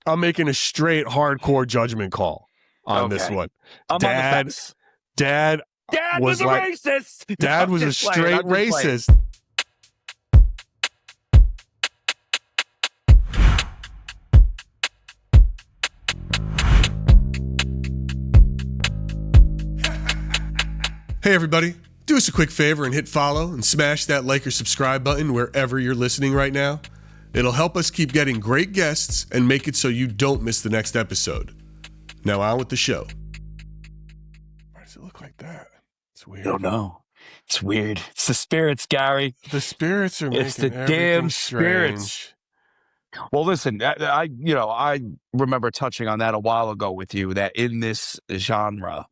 I'm making a straight hardcore judgment call on this one. I'm on the fence. Dad was a racist. Dad was a straight racist. Hey, everybody. Do us a quick favor and hit follow and smash that like or subscribe button wherever you're listening right now. It'll help us keep getting great guests and make it so you don't miss the next episode. Now on with the show. Why does it look like that? It's weird. I don't know. It's weird. It's the spirits, Gary. The spirits are making It's the everything damn strange. spirits. Well, listen, I remember touching on that a while ago with you, that in this genre,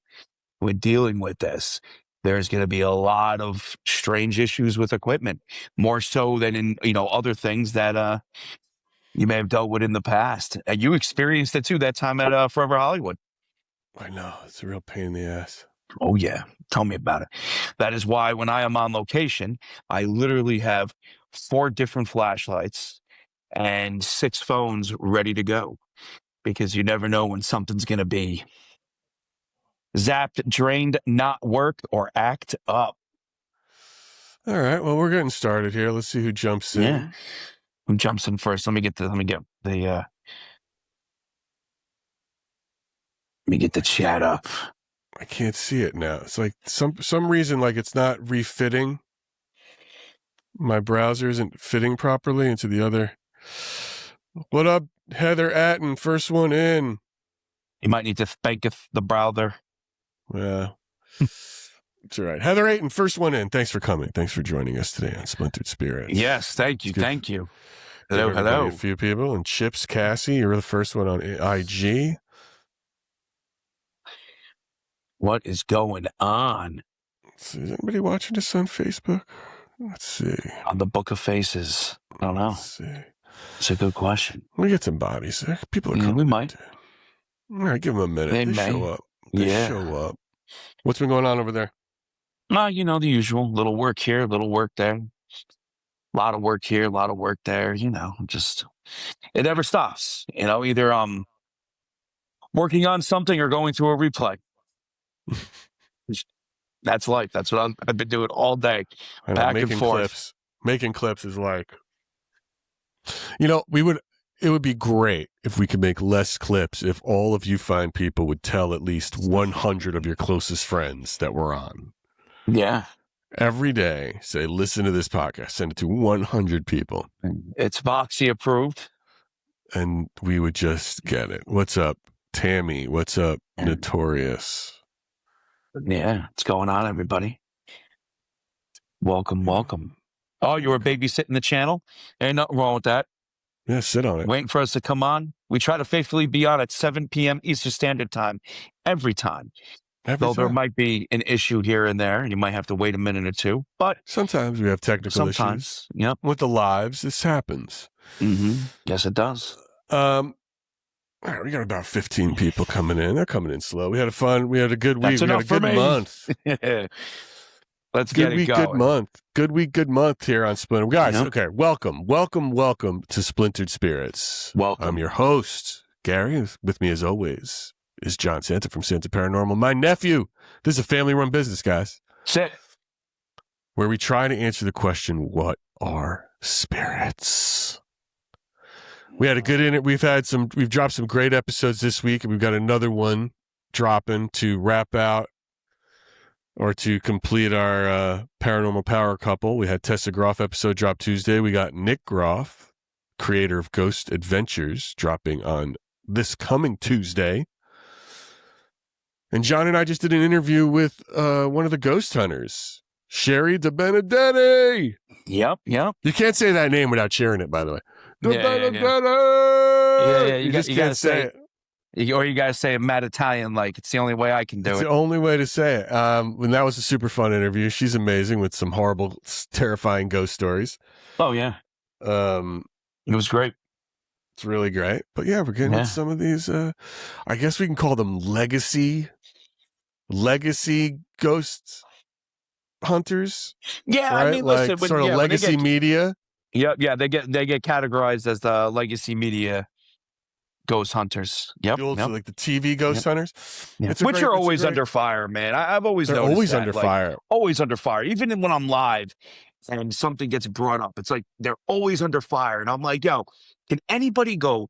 when dealing with this, there's going to be a lot of strange issues with equipment, more so than in, other things that you may have dealt with in the past. And you experienced it too that time at Forever Hollywood. I know. It's a real pain in the ass. Oh, yeah. Tell me about it. That is why when I am on location, I literally have 4 different flashlights and 6 phones ready to go, because you never know when something's going to be zapped, drained, not work, or act up. All right. Well, we're getting started here. Let's see who jumps in. Yeah. Who jumps in first? Let me get the chat up. I can't see it now. It's like some reason, like it's not refitting. My browser isn't fitting properly into the other. What up, Heather Atten? First one in. You might need to spank the browser. Yeah. It's all right. Heather Atten, first one in. Thanks for coming. Thanks for joining us today on Splintered Spirits. Yes, thank you. Thank you. Hello. Hello. A few people. And Chips, Cassie, you're the first one on IG. What is going on? Is anybody watching this on Facebook? Let's see. On the Book of Faces. I don't know. Let's see. It's a good question. We get some bodies. People are coming. We might. All right, give them a minute. They show up. They show up. What's been going on over there? The usual. Little work here, little work there. A lot of work here, a lot of work there. Just it never stops. Either working on something or going through a replay. That's life. That's what I've been doing all day. Back and forth. Making clips is like, it would be great if we could make less clips if all of you fine people would tell at least 100 of your closest friends that we're on. Yeah. Every day, say, listen to this podcast. Send it to 100 people. It's Boxy approved. And we would just get it. What's up, Tammy? What's up, Notorious? Yeah, what's going on, everybody? Welcome. Oh, you were babysitting the channel? Ain't nothing wrong with that. Yeah, sit on it. Waiting for us to come on. We try to faithfully be on at 7 p.m. Eastern Standard Time every time. Though there might be an issue here and there, and you might have to wait a minute or two. But sometimes we have technical issues. Yep. With the lives, this happens. Mm-hmm. Yes, it does. All right, we got about 15 people coming in. They're coming in slow. We had a good week. We had a good month. Let's get it going. Good week, good month here on Splintered. Guys, okay, welcome to Splintered Spirits. Welcome. I'm your host, Gary. With me, as always, is John Santa from Santa Paranormal. My nephew. This is a family-run business, guys. Sit. Where we try to answer the question, what are spirits? We had a good in it. We've dropped some great episodes this week, and we've got another one dropping to wrap out or to complete our paranormal power couple. We had Tessa Groff episode drop Tuesday. We got Nick Groff, creator of Ghost Adventures, dropping on this coming Tuesday. And John and I just did an interview with one of the ghost hunters, Sherry DeBenedetti. Yep. You can't say that name without sharing it, by the way. Yeah. You just can't say it. Or you gotta say it mad Italian, like it's the only way I can do it. It's the only way to say it. And that was a super fun interview. She's amazing with some horrible, terrifying ghost stories. Oh yeah. It was great. It's really great. But yeah, we're getting into some of these. I guess we can call them legacy ghost hunters. Yeah, right? I mean, listen, sort of legacy media. Yeah, they get categorized as the legacy media Ghost hunters. Yep. The old, Yep. like the TV ghost hunters. Yeah. It's a Which great, are it's a always great- under fire, man. I've always They're noticed always that, under like, fire. always under fire. Even when I'm live and something gets brought up, it's like they're always under fire. And I'm like, yo, can anybody go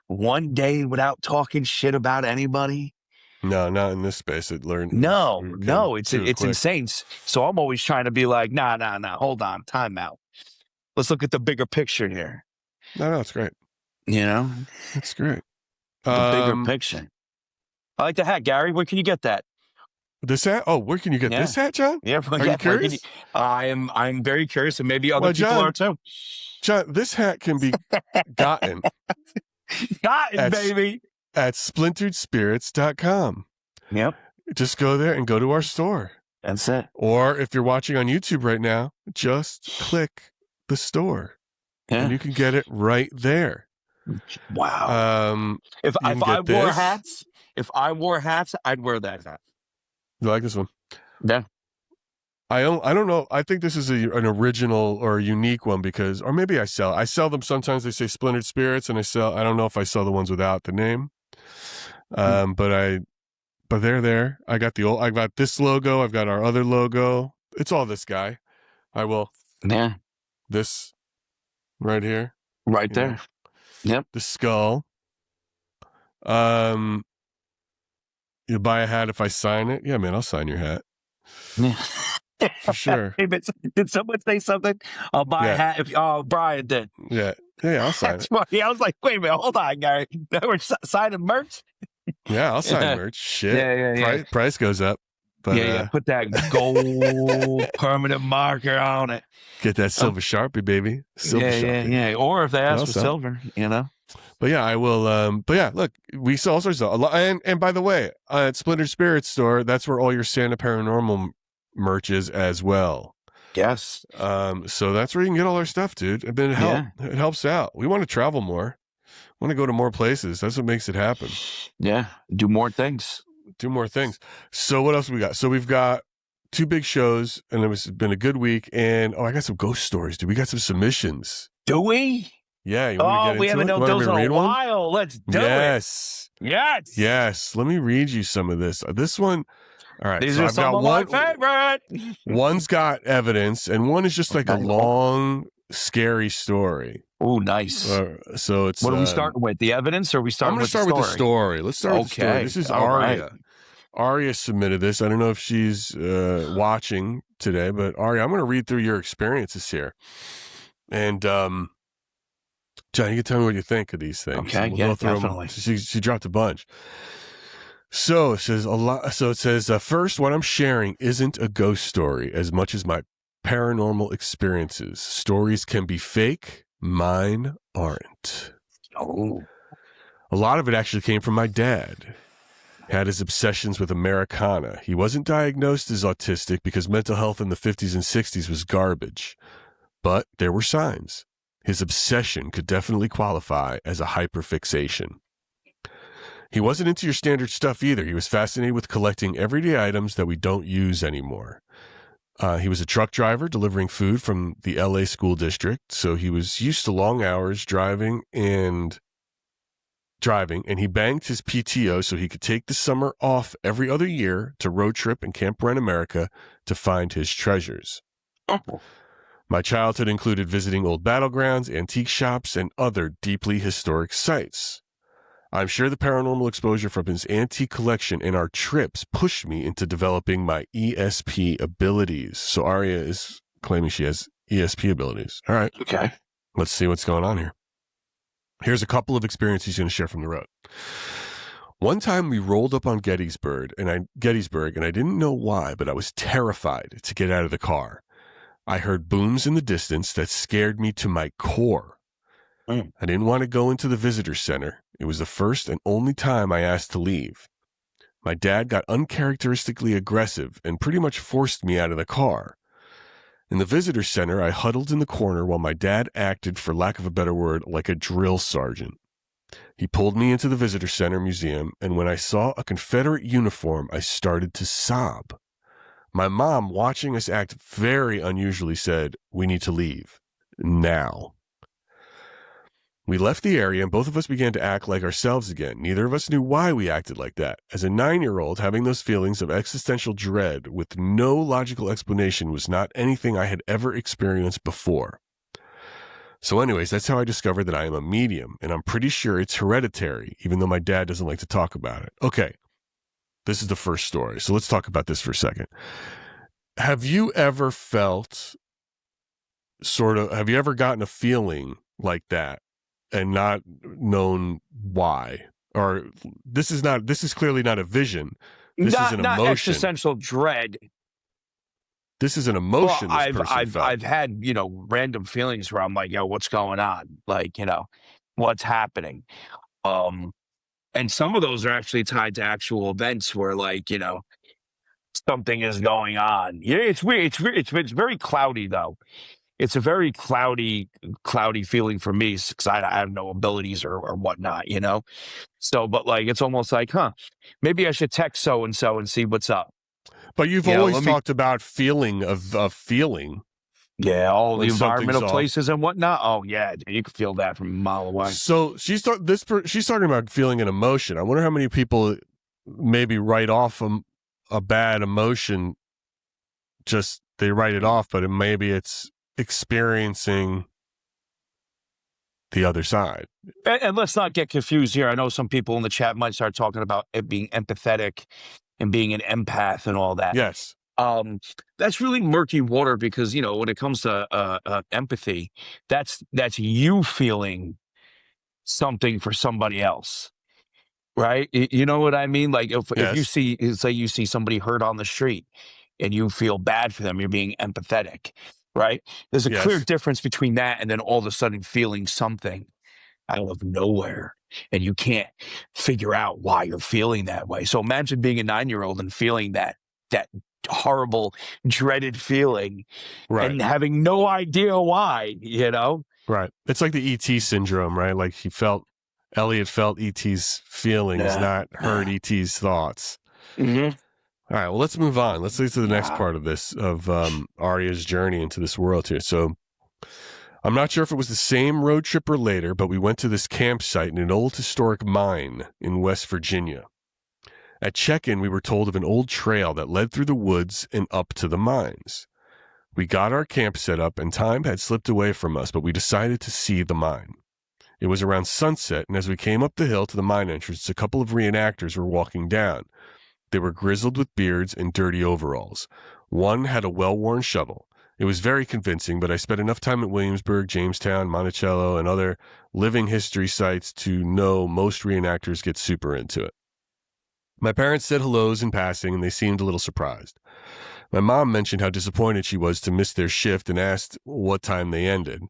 one day without talking shit about anybody? No, not in this space. No, it's quick. insane. So I'm always trying to be like, nah, hold on, time out. Let's look at the bigger picture here. No, it's great. You know, It's great. the bigger picture. I like the hat, Gary. Where can you get that? This hat? Oh, where can you get this hat, John? Yeah, Are you curious? I'm very curious, and maybe other people John, are too. John, this hat can be gotten baby. at splinteredspirits.com. Yep. Just go there and go to our store. That's it. Or if you're watching on YouTube right now, just click the store. Yeah. And you can get it right there. Wow. If I wore hats, I'd wear that hat. You like this one? Yeah. I don't know. I think this is an original or a unique one because, or maybe I sell them. Sometimes they say Splintered Spirits, and I don't know if I sell the ones without the name. But they're there. I got this logo. I've got our other logo. It's all this guy. Yeah. This right here. Right there. Know, yep. The skull. You buy a hat if I sign it? Yeah, man, I'll sign your hat. Yeah. For sure. Hey, did someone say something? I'll buy a hat if Brian did. Yeah, I'll sign it. Funny. I was like, wait a minute, hold on, Gary. We're signing merch? Yeah, I'll sign merch. Shit. Yeah. Price goes up. But, put that gold permanent marker on it. Get that silver Sharpie, baby. Sharpie. Yeah. Or if they ask for silver, you know. But yeah, I will. But yeah, look, we sell all sorts of. And by the way, at Splintered Spirits store, that's where all your Santa Paranormal merch is as well. Yes. So that's where you can get all our stuff, dude. I mean, it helps out. We want to travel more. Want to go to more places. That's what makes it happen. Yeah. Do more things. So what else we got? So we've got 2 big shows, and it's been a good week. And I got some ghost stories, dude. We got some submissions. Do we? Yeah. You want to get we haven't done those in a while. Let's do it. Yes. Let me read you some of this. This one. All right. These are some of my favorite. One's got evidence, and one is just like a long, scary story. Oh, nice. So it's. What are we starting with? The evidence, or are we starting with the story? I'm going to start with the story. Let's start with the story. This is Aria. Right. Aria submitted this. I don't know if she's watching today, but Aria, I'm going to read through your experiences here. And John, you can tell me what you think of these things. Okay, definitely. She dropped a bunch. So it says first, what I'm sharing isn't a ghost story as much as my paranormal experiences. Stories can be fake. Mine aren't. Oh. A lot of it actually came from my dad. Had his obsessions with Americana. He wasn't diagnosed as autistic because mental health in the 50s and 60s was garbage. But there were signs. His obsession could definitely qualify as a hyperfixation. He wasn't into your standard stuff either. He was fascinated with collecting everyday items that we don't use anymore. He was a truck driver delivering food from the LA school district, so he was used to long hours driving, and he banked his PTO so he could take the summer off every other year to road trip and Camp Run America to find his treasures. Oh. My childhood included visiting old battlegrounds, antique shops, and other deeply historic sites. I'm sure the paranormal exposure from his antique collection and our trips pushed me into developing my ESP abilities. So Aria is claiming she has ESP abilities. All right. Okay. Let's see what's going on here. Here's a couple of experiences he's going to share from the road. One time we rolled up on Gettysburg, and I didn't know why, but I was terrified to get out of the car. I heard booms in the distance that scared me to my core. I didn't want to go into the visitor center. It was the first and only time I asked to leave. My dad got uncharacteristically aggressive and pretty much forced me out of the car. In the visitor center, I huddled in the corner while my dad acted, for lack of a better word, like a drill sergeant. He pulled me into the visitor center museum, and when I saw a Confederate uniform, I started to sob. My mom, watching us act very unusually, said, "We need to leave. Now." We left the area and both of us began to act like ourselves again. Neither of us knew why we acted like that. As a 9-year-old, having those feelings of existential dread with no logical explanation was not anything I had ever experienced before. So anyways, that's how I discovered that I am a medium, and I'm pretty sure it's hereditary, even though my dad doesn't like to talk about it. Okay, this is the first story, so let's talk about this for a second. Have you ever felt have you ever gotten a feeling like that and not known why? Or this is clearly not a vision. This is an Not emotion. existential dread. This is an emotion. Well, this person felt. I've had, random feelings where I'm like, yo, what's going on? Like, what's happening? And some of those are actually tied to actual events where, like, something is going on. Yeah, it's weird. It's very cloudy though. It's a very cloudy feeling for me because I have no abilities or whatnot, So, but like, it's almost like, maybe I should text so and see what's up. But you've always talked about feeling of feeling. Yeah, all the environmental places and whatnot. Oh yeah, you can feel that from a mile away. So she's talking about feeling an emotion. I wonder how many people maybe write off a bad emotion. Just they write it off, but maybe it's experiencing the other side. And let's not get confused here. I know some people in the chat might start talking about it being empathetic and being an empath and all that. Yes. That's really murky water because, when it comes to empathy, that's you feeling something for somebody else. Right? You know what I mean? Like if you see somebody hurt on the street and you feel bad for them, you're being empathetic, right? There's a clear difference between that and then all of a sudden feeling something out of nowhere and you can't figure out why you're feeling that way. So imagine being a 9-year-old and feeling that horrible, dreaded feeling and having no idea why, Right. It's like the E.T. syndrome, right? Like Elliot felt E.T.'s feelings, not heard E.T.'s thoughts. Mm-hmm. All right, well, let's move on. Let's get to the next part of this, of Arya's journey into this world here. So I'm not sure if it was the same road trip or later, but we went to this campsite in an old historic mine in West Virginia. At check-in, we were told of an old trail that led through the woods and up to the mines. We got our camp set up, and time had slipped away from us, but we decided to see the mine. It was around sunset, and as we came up the hill to the mine entrance, a couple of reenactors were walking down. They were grizzled with beards and dirty overalls. One had a well-worn shovel. It was very convincing, but I spent enough time at Williamsburg, Jamestown, Monticello, and other living history sites to know most reenactors get super into it. My parents said hellos in passing, and they seemed a little surprised. My mom mentioned how disappointed she was to miss their shift and asked what time they ended.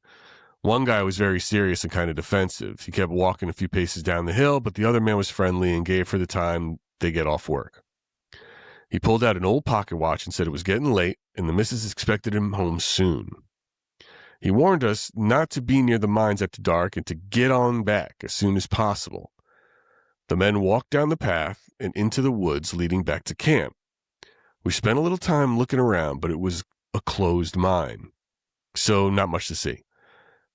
One guy was very serious and kind of defensive. He kept walking a few paces down the hill, but the other man was friendly and gave her the time they get off work. He pulled out an old pocket watch and said it was getting late and the missus expected him home soon. He warned us not to be near the mines after dark and to get on back as soon as possible. The men walked down the path and into the woods leading back to camp. We spent a little time looking around, but it was a closed mine, so not much to see.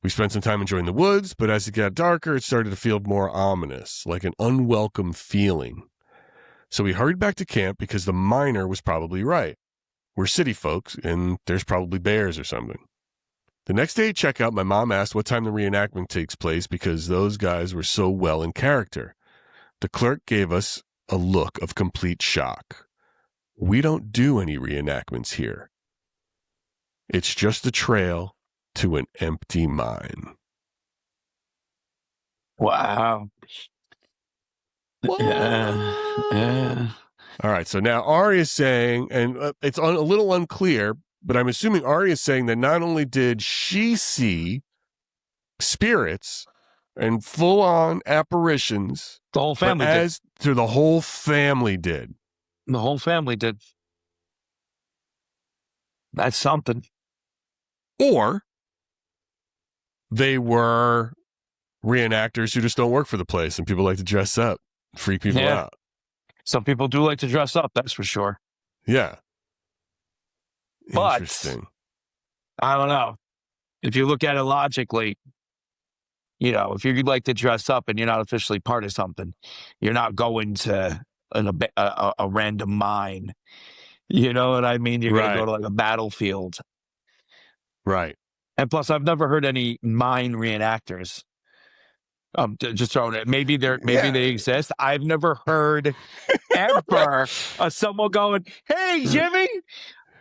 We spent some time enjoying the woods, but as it got darker, it started to feel more ominous, like an unwelcome feeling. So we hurried back to camp because the miner was probably right. We're city folks, and there's probably bears or something. The next day at checkout, my mom asked what time the reenactment takes place because those guys were so well in character. The clerk gave us a look of complete shock. We don't do any reenactments here. It's just a trail to an empty mine. Wow. Yeah. All right, so now Arya is saying, and it's a little unclear, but I'm assuming Arya is saying that not only did she see spirits and full-on apparitions, the whole family did. The whole family did. The whole family did. That's something. Or they were reenactors who just don't work for the place and people like to dress up, freak people out. Some people do like to dress up, that's for sure. Yeah. But, interesting. I don't know. If you look at it logically, You know, if you like to dress up and you're not officially part of something, you're not going to a random mine. You know what I mean? You're going to go Right. to like a battlefield. Right. And plus, I've never heard any mine reenactors. Just throwing it. Maybe they exist. I've never heard ever someone going, "Hey, Jimmy,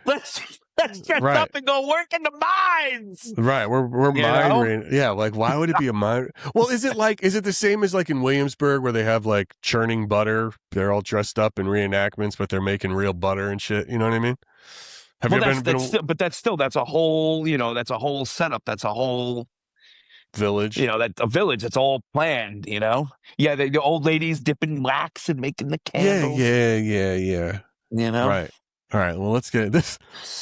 let's dress Right. up and go work in the mines." Right. We're mine. Yeah. Like, why would it be a mine? Well, is it the same as like in Williamsburg where they have like churning butter? They're all dressed up in reenactments, but they're making real butter and shit. You know what I mean? Have you been that's a whole, that's a whole setup. That's a whole village? That's a village. It's all planned, Yeah, the old ladies dipping wax and making the candles. Yeah. Right. All right. Well, let's get this.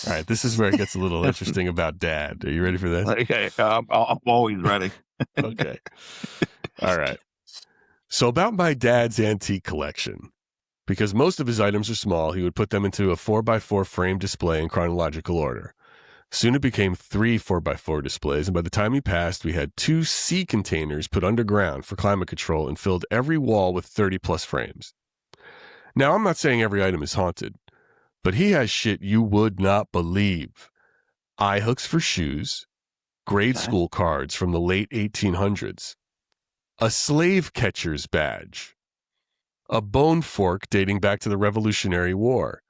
All right. This is where it gets a little interesting about Dad. Are you ready for this? Okay. I'm always ready. Okay. All right. So about my dad's antique collection, because most of his items are small, he would put them into a 4x4 frame display in chronological order. Soon it became 3 4x4 displays, and by the time he passed, we had 2 sea containers put underground for climate control and filled every wall with 30-plus frames. Now, I'm not saying every item is haunted, but he has shit you would not believe. Eye hooks for shoes, grade school cards from the late 1800s, a slave catcher's badge, a bone fork dating back to the Revolutionary War,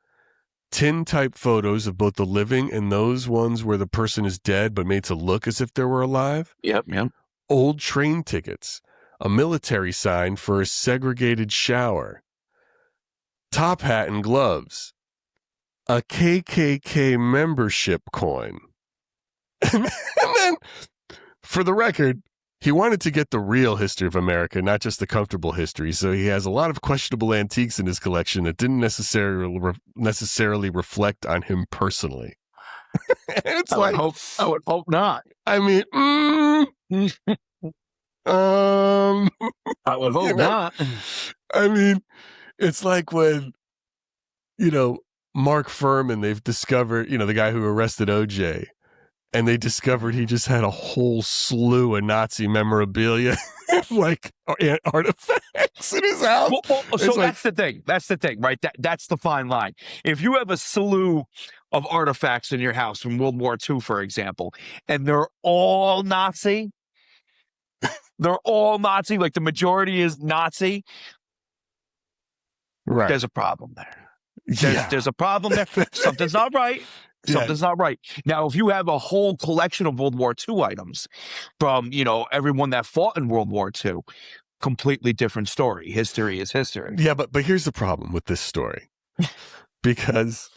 tin-type photos of both the living and those ones where the person is dead but made to look as if they were alive. Yep. Old train tickets, a military sign for a segregated shower, top hat and gloves, a KKK membership coin. And then, for the record, he wanted to get the real history of America, not just the comfortable history, so he has a lot of questionable antiques in his collection that didn't necessarily reflect on him personally. It's I would hope not. I mean, I would hope not. I mean, it's like when, Mark Furman, they've discovered, the guy who arrested OJ, and they discovered he just had a whole slew of Nazi memorabilia, like artifacts in his house. So that's the thing. That's the thing, right? That's the fine line. If you have a slew of artifacts in your house from World War II, for example, and they're all Nazi, like the majority is Nazi, right? There's a problem there. There's a problem there. Something's not right. Something's not right. Now, if you have a whole collection of World War II items from, everyone that fought in World War II, completely different story. History is history. Yeah, but here's the problem with this story. Because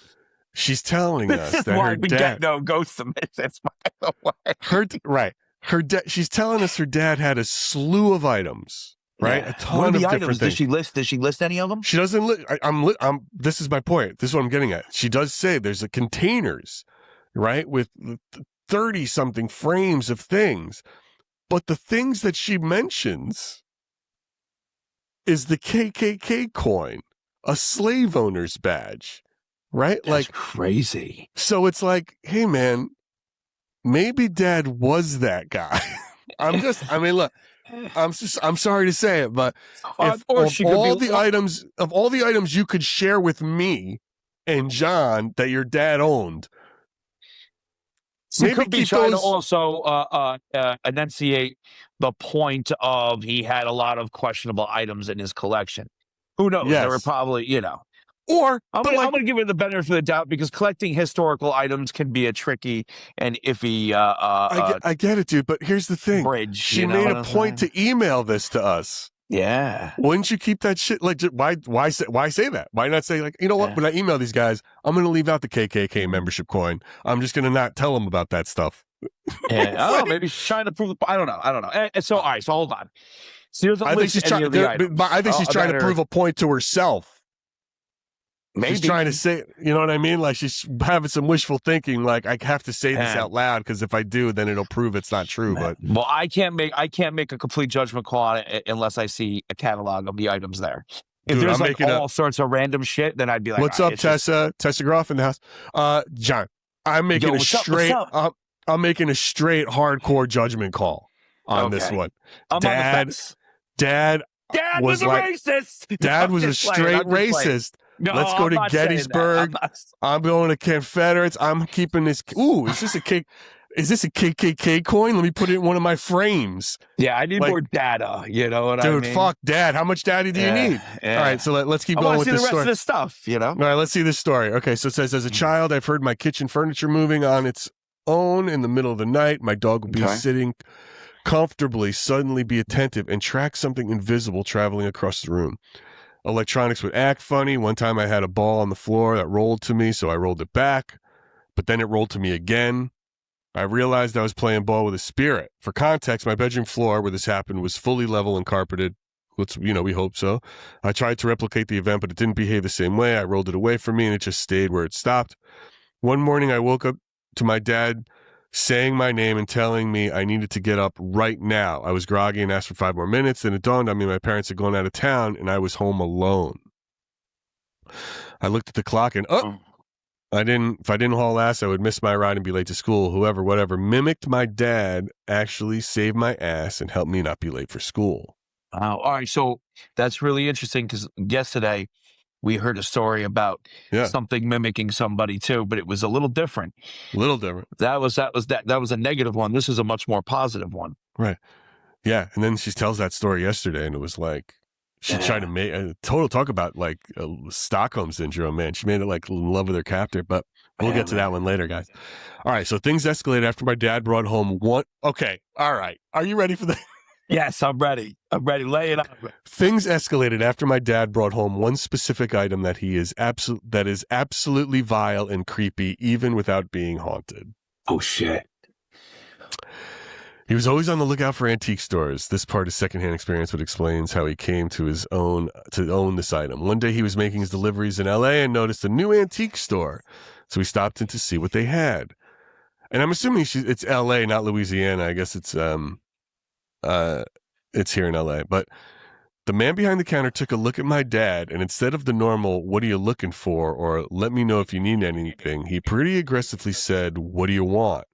she's telling us that her dad... get no ghost submissions, by the way. She's telling us her dad had a slew of items. Right, yeah. A ton what are the of items? different things. Does she list any of them? She doesn't. This is my point. This is what I'm getting at. She does say there's a containers, right, with 30-something frames of things, but the things that she mentions is the KKK coin, a slave owner's badge, right? That's crazy. So it's like, hey man, maybe Dad was that guy. Look. I'm sorry to say it, but of all the items you could share with me and John that your dad owned, maybe could be trying to also enunciate the point of he had a lot of questionable items in his collection. Who knows? Yes. There were probably, Or I'm going to give her the benefit of the doubt because collecting historical items can be a tricky and iffy. I get it, dude. But here's the thing: bridge. She made a point to email this to us. Yeah. Wouldn't you keep that shit? Like, why say that? Why not say like, what? When I email these guys, I'm going to leave out the KKK membership coin. I'm just going to not tell them about that stuff. Yeah. Maybe she's trying to prove. I don't know. And so, all right. So hold on. So I think she's trying to prove a point to herself. Maybe. She's trying to say, you know what I mean? Like she's having some wishful thinking. Like I have to say this out loud because if I do, then it'll prove it's not true. But I can't make a complete judgment call on it unless I see a catalog of the items there. If there's like all sorts of random shit, then I'd be like, "What's up, Tessa? Tessa Groff in the house." John, I'm making I'm making a straight hardcore judgment call. on this one. I'm on the Dad fence. Dad Dad was was a like, racist. No, Dad I'm was a just playing. straight I'm just playing. racist. No, Let's go I'm to not saying that. Gettysburg. I'm going to Confederates. I'm keeping this. Ooh, is this a KKK coin? Let me put it in one of my frames. Yeah, I need Like, more data. You know what I dude, mean? fuck, Dad. How much data do you need? Yeah. All right, so let's keep I going want to with see the this rest story. of this stuff. You know. All right, let's see this story. Okay, so it says, as a child, I've heard my kitchen furniture moving on its own in the middle of the night. My dog would be sitting comfortably, suddenly be attentive, and track something invisible traveling across the room. Electronics would act funny. One time I had a ball on the floor that rolled to me, so I rolled it back, but then it rolled to me again. I realized I was playing ball with a spirit. For context, my bedroom floor where this happened was fully level and carpeted. We hope so. I tried to replicate the event, but it didn't behave the same way. I rolled it away from me, and it just stayed where it stopped. One morning, I woke up to my dad saying my name and telling me I needed to get up right now. I was groggy and asked for 5 more minutes. Then it dawned on me my parents had gone out of town, and I was home alone. I looked at the clock, and if I didn't haul ass, I would miss my ride and be late to school. Whoever, whatever, mimicked my dad actually saved my ass and helped me not be late for school. All right, so that's really interesting because yesterday we heard a story about something mimicking somebody too, but it was a little different. A little different. That was a negative one. This is a much more positive one. Right. Yeah, and then she tells that story yesterday, and it was like she tried to make a total talk about like Stockholm syndrome, man. She made it like in love with her captor, but we'll get to that one later, guys. All right, so things escalated after my dad brought home one. Okay, all right. Are you ready for that? Yes, I'm ready. Lay it on. Things escalated after my dad brought home one specific item that is absolutely vile and creepy, even without being haunted. Oh shit. He was always on the lookout for antique stores. This part is secondhand experience, but explains how he came to own this item. One day he was making his deliveries in LA and noticed a new antique store. So he stopped in to see what they had. And I'm assuming it's LA, not Louisiana. I guess it's here in LA. But the man behind the counter took a look at my dad, and instead of the normal, "What are you looking for?" or "Let me know if you need anything," he pretty aggressively said, "What do you want?"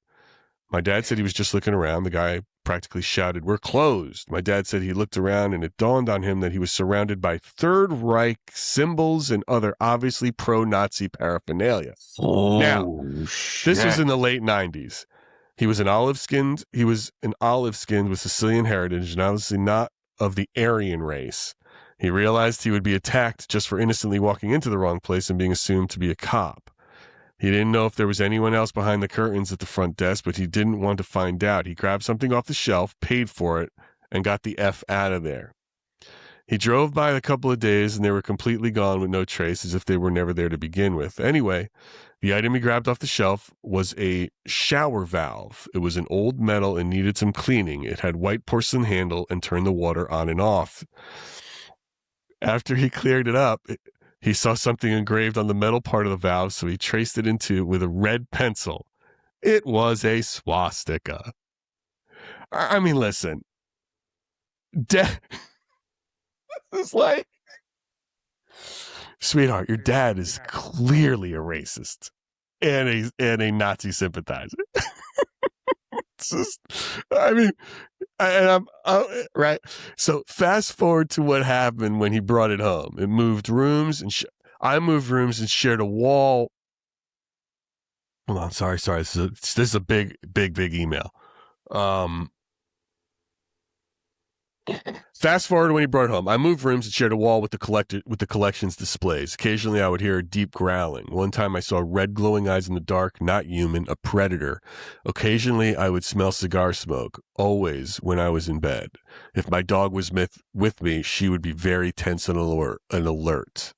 My dad said he was just looking around. The guy practically shouted, "We're closed." My dad said he looked around and it dawned on him that he was surrounded by Third Reich symbols and other obviously pro-Nazi paraphernalia. Now, this was in the late 90s. He was an olive-skinned with Sicilian heritage and obviously not of the Aryan race. He realized he would be attacked just for innocently walking into the wrong place and being assumed to be a cop. He didn't know if there was anyone else behind the curtains at the front desk, but he didn't want to find out. He grabbed something off the shelf, paid for it, and got the F out of there. He drove by a couple of days, and they were completely gone with no trace, as if they were never there to begin with. Anyway, the item he grabbed off the shelf was a shower valve. It was an old metal and needed some cleaning. It had white porcelain handle and turned the water on and off. After he cleared it up, he saw something engraved on the metal part of the valve, so he traced it into with a red pencil. It was a swastika. I mean, listen. It's like, sweetheart, your dad is clearly a racist and a Nazi sympathizer. It's just, I mean, and right. So fast forward to what happened when he brought it home. It moved rooms, and I moved rooms and shared a wall. Hold on, sorry. This is a big email. Fast forward when he brought it home. I moved rooms and shared a wall with the collection's displays. Occasionally, I would hear a deep growling. One time, I saw red glowing eyes in the dark, not human, a predator. Occasionally, I would smell cigar smoke. Always when I was in bed. If my dog was with me, she would be very tense and alert.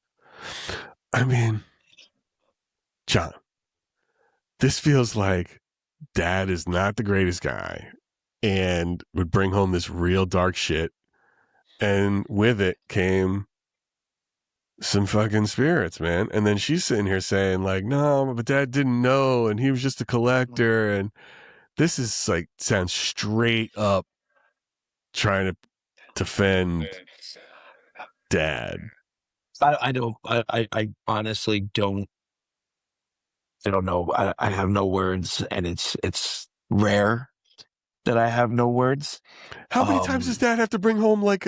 I mean, John, this feels like Dad is not the greatest guy and would bring home this real dark shit. And with it came some fucking spirits, man. And then she's sitting here saying like, no, but Dad didn't know. And he was just a collector. And this is like, sounds straight up trying to defend Dad. I don't. I honestly don't. I don't know. I have no words, and it's rare that I have no words. How many times does Dad have to bring home like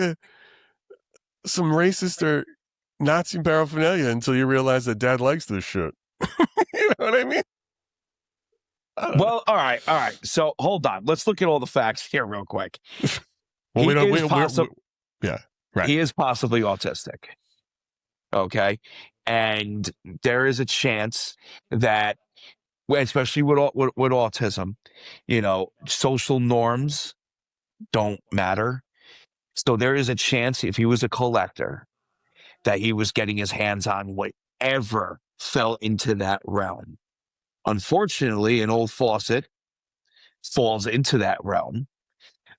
some racist or Nazi paraphernalia until you realize that Dad likes this shit? You know what I mean? Well, all right. So hold on. Let's look at all the facts here real quick. Well, Yeah, right. He is possibly autistic. Okay, and there is a chance that, especially with autism, social norms don't matter. So there is a chance if he was a collector that he was getting his hands on whatever fell into that realm. Unfortunately, an old faucet falls into that realm.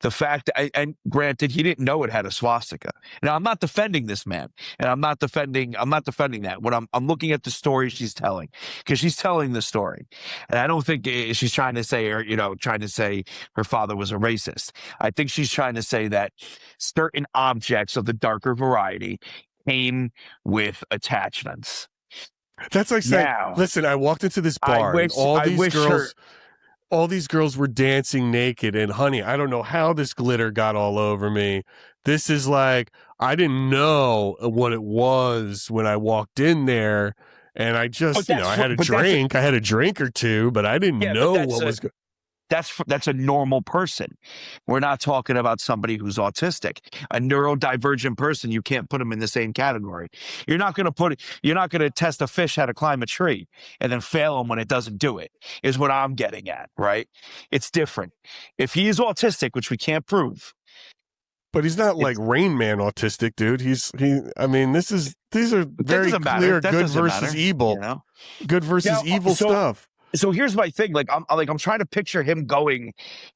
The fact, and granted, he didn't know it had a swastika. Now, I'm not defending this man, and I'm not defending that. What I'm looking at the story she's telling, because she's telling the story, and I don't think she's trying to say her father was a racist. I think she's trying to say that certain objects of the darker variety came with attachments. That's like saying, listen, I walked into this bar, and all these girls were dancing naked, and honey, I don't know how this glitter got all over me. This is like, I didn't know what it was when I walked in there, and I just, I had a drink. I had a drink or two, but I didn't know what was going. That's a normal person. We're not talking about somebody who's autistic. A neurodivergent person, you can't put them in the same category. You're not going to test a fish how to climb a tree and then fail him when it doesn't do it, is what I'm getting at, right? It's different. If he is autistic, which we can't prove. But he's not like Rain Man autistic, dude. These are very clear good versus evil. Good versus evil stuff. So here's my thing. I'm trying to picture him going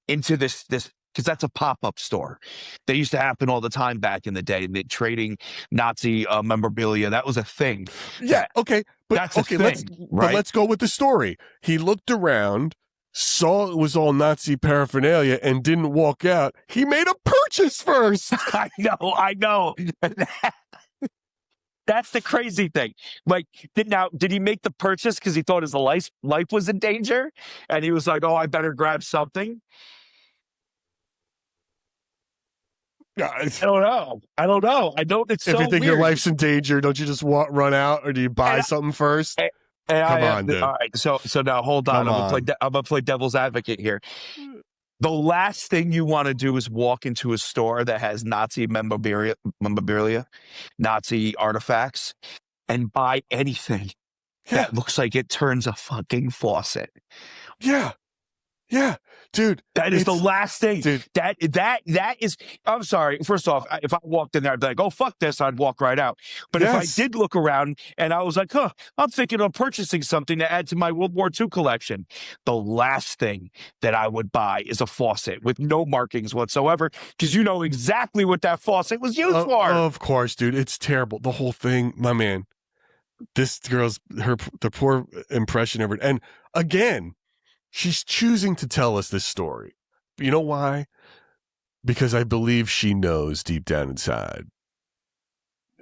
into this because that's a pop-up store. They used to happen all the time back in the day. Trading Nazi memorabilia. That was a thing. Yeah. Okay. But let's go with the story. He looked around, saw it was all Nazi paraphernalia, and didn't walk out. He made a purchase first. I know. That's the crazy thing. Did he make the purchase because he thought his life was in danger? And he was like, oh, I better grab something? I don't know. I know it's so weird. If you think your life's in danger, don't you just run out, or do you buy something first? Come on, dude. All right, so now hold on. I'm gonna play devil's advocate here. The last thing you want to do is walk into a store that has Nazi memorabilia, Nazi artifacts, and buy anything that looks like it turns a fucking faucet. Yeah. Yeah, dude. That is the last thing. Dude. That is, I'm sorry. First off, if I walked in there, I'd be like, oh, fuck this. I'd walk right out. But if I did look around and I was like, I'm thinking of purchasing something to add to my World War II collection, the last thing that I would buy is a faucet with no markings whatsoever, because you know exactly what that faucet was used for. Of course, dude. It's terrible. The whole thing, my man. This girl's, the poor impression of it. And again, she's choosing to tell us this story. You know why? Because I believe she knows deep down inside.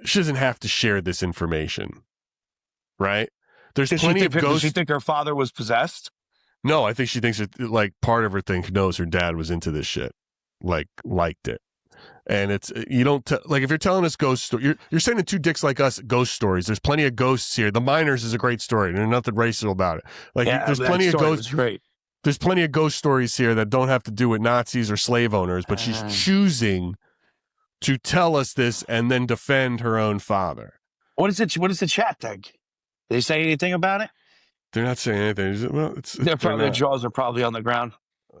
She doesn't have to share this information, right? There's plenty of ghosts. Does she think her father was possessed? No, I think she thinks that, like, part of her thing knows her dad was into this shit, liked it. And it's, you don't, like, if you're telling us ghost story, you're sending two dicks like us ghost stories. There's plenty of ghosts here. The Miners is a great story. There's nothing racial about it. Like, there's plenty of ghosts. There's plenty of ghost stories here that don't have to do with Nazis or slave owners, but she's choosing to tell us this and then defend her own father. What is the chat think? Did they say anything about it? They're not saying anything. Well, their jaws are probably on the ground.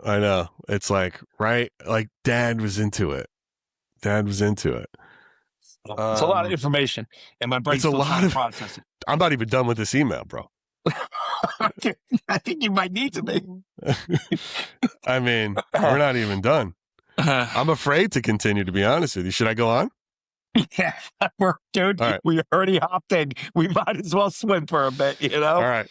I know. It's like, right? Like, Dad was into it. It's a lot of information, and my brain's still trying to process it. I'm not even done with this email, bro. I think you might need to be. I mean, we're not even done. I'm afraid to continue, to be honest with you. Should I go on? Yeah, dude. Right. We already hopped in. We might as well swim for a bit, you know? All right.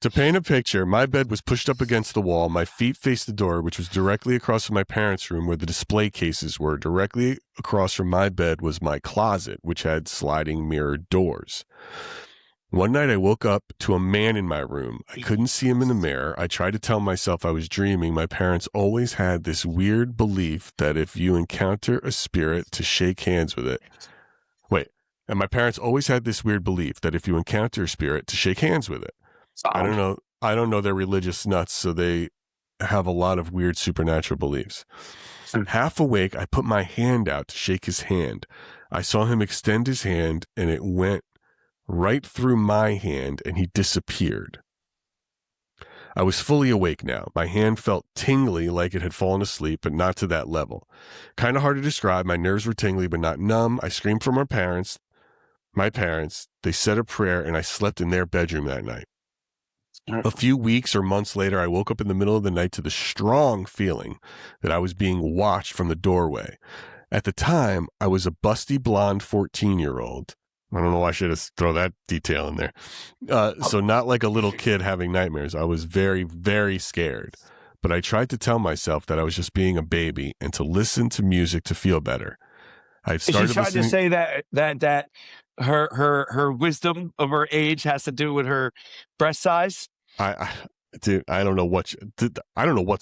To paint a picture, my bed was pushed up against the wall. My feet faced the door, which was directly across from my parents' room where the display cases were. Directly across from my bed was my closet, which had sliding mirrored doors. One night I woke up to a man in my room. I couldn't see him in the mirror. I tried to tell myself I was dreaming. My parents always had this weird belief that if you encounter a spirit to shake hands with it. And my parents always had this weird belief that if you encounter a spirit to shake hands with it. I don't know. They're religious nuts, so they have a lot of weird supernatural beliefs. Half awake, I put my hand out to shake his hand. I saw him extend his hand, and it went right through my hand, and he disappeared. I was fully awake now. My hand felt tingly like it had fallen asleep, but not to that level. Kind of hard to describe. My nerves were tingly, but not numb. I screamed for my parents. They said a prayer, and I slept in their bedroom that night. A few weeks or months later, I woke up in the middle of the night to the strong feeling that I was being watched from the doorway. At the time, I was a busty blonde 14-year-old. I don't know why I should have throw that detail in there. So not like a little kid having nightmares. I was very, very scared. But I tried to tell myself that I was just being a baby and to listen to music to feel better. She tried to say that her wisdom of her age has to do with her breast size. Dude, I don't know what's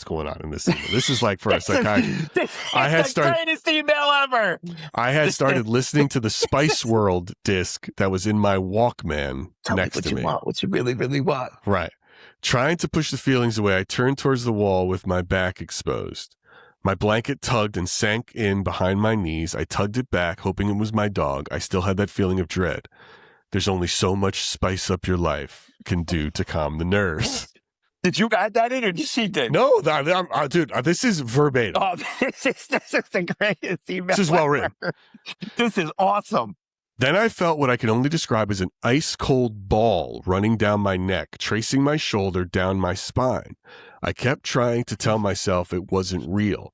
going on in this scene. This is like for a psychiatrist. This is the greatest email ever. I had started listening to the Spice World disc that was in my Walkman next to me. What you really, really want. Right. Trying to push the feelings away, I turned towards the wall with my back exposed. My blanket tugged and sank in behind my knees. I tugged it back, hoping it was my dog. I still had that feeling of dread. There's only so much spice up your life can do to calm the nerves. Did you add that in, or did she did? No, dude, this is verbatim. Oh, this is the greatest email. This is well written. This is awesome. Then I felt what I can only describe as an ice-cold ball running down my neck, tracing my shoulder down my spine. I kept trying to tell myself it wasn't real.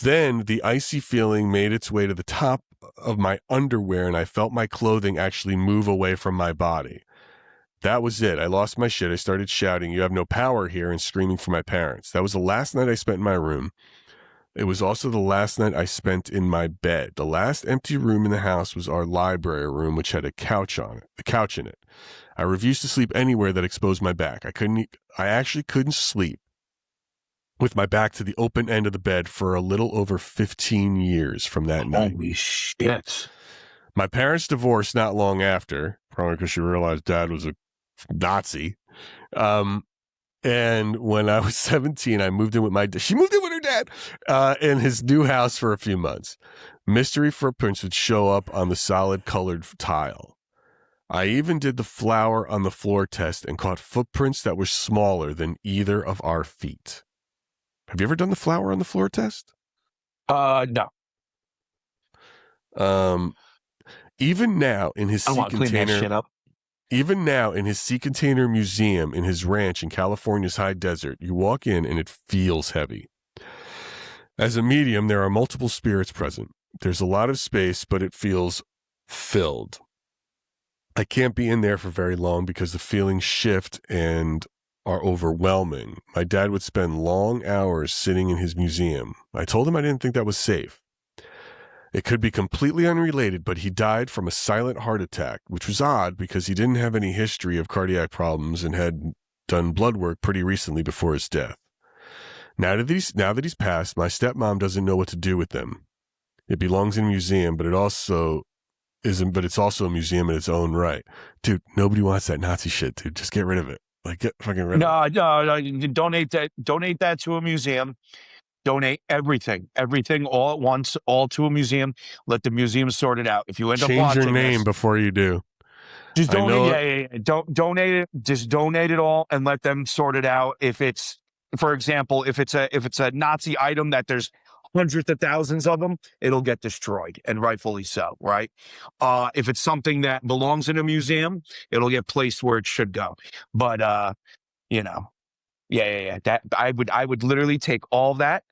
Then the icy feeling made its way to the top of my underwear, and I felt my clothing actually move away from my body. That was it. I lost my shit. I started shouting, "You have no power here," and screaming for my parents. That was the last night I spent in my room. It was also the last night I spent in my bed. The last empty room in the house was our library room, which had a couch in it. I refused to sleep anywhere that exposed my back. I actually couldn't sleep with my back to the open end of the bed for a little over 15 years from that night. Holy shit. My parents divorced not long after, probably because she realized Dad was a Nazi. And when I was 17, I moved in with she moved in with her dad in his new house for a few months. Mystery footprints would show up on the solid colored tile. I even did the flower on the floor test and caught footprints that were smaller than either of our feet. Have you ever done the flower on the floor test? No. Even now in his sea container, even now in his sea container museum in his ranch in California's high desert, you walk in and it feels heavy. As a medium, there are multiple spirits present. There's a lot of space, but it feels filled. I can't be in there for very long because the feelings shift and are overwhelming. My dad would spend long hours sitting in his museum. I told him I didn't think that was safe. It could be completely unrelated, but he died from a silent heart attack, which was odd because he didn't have any history of cardiac problems and had done blood work pretty recently before his death. Now that he's passed, my stepmom doesn't know what to do with them. It belongs in a museum, but it's also a museum in its own right. Dude, nobody wants that Nazi shit, dude. Just get rid of it. Like, get fucking rid of it. No, donate that to a museum. Donate everything all at once, all to a museum. Let the museum sort it out. If you end up watching change your name before you do. Just donate. Don't donate it. Just donate it all and let them sort it out. If it's, for example, if it's a Nazi item that there's hundreds of thousands of them, it'll get destroyed, and rightfully so, right? If it's something that belongs in a museum, it'll get placed where it should go. But that I would literally take all that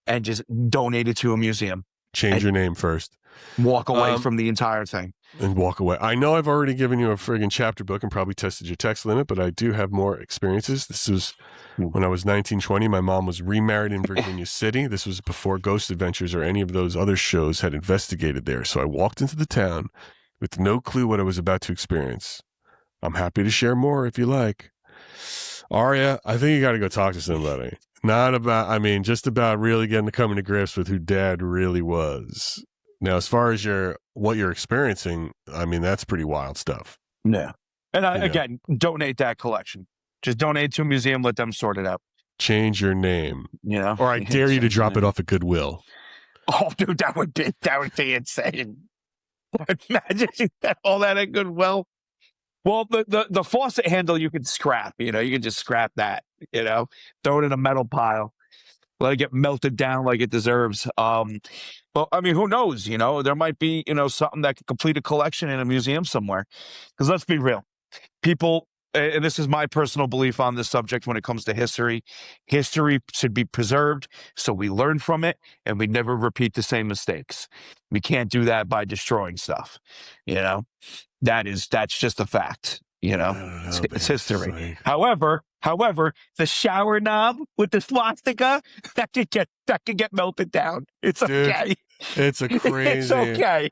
and just donate it to a museum. Change your name first. Walk away from the entire thing. And walk away. I know I've already given you a friggin' chapter book and probably tested your text limit, but I do have more experiences. This was when I was 19, 20. My mom was remarried in Virginia City. This was before Ghost Adventures or any of those other shows had investigated there. So I walked into the town with no clue what I was about to experience. I'm happy to share more if you like. Aria, I think you got to go talk to somebody. Not about, I mean, just about really getting to coming to grips with who Dad really was. Now, as far as what you're experiencing, I mean, that's pretty wild stuff. Yeah. And again, donate that collection. Just donate to a museum. Let them sort it out. Change your name. You know? Or I dare you to drop it off at Goodwill. Oh, dude, that would be insane. Imagine you had all that at Goodwill. Well, the faucet handle you can scrap. You know, you can just scrap that. You know, throw it in a metal pile, let it get melted down like it deserves. But I mean, who knows? You know, there might be something that could complete a collection in a museum somewhere. Because let's be real, people. And this is my personal belief on this subject when it comes to history. History should be preserved so we learn from it and we never repeat the same mistakes. We can't do that by destroying stuff. You know, that's just a fact. You know, it's history. Like... However, the shower knob with the swastika that could get melted down. It's okay. It's a crazy. It's okay.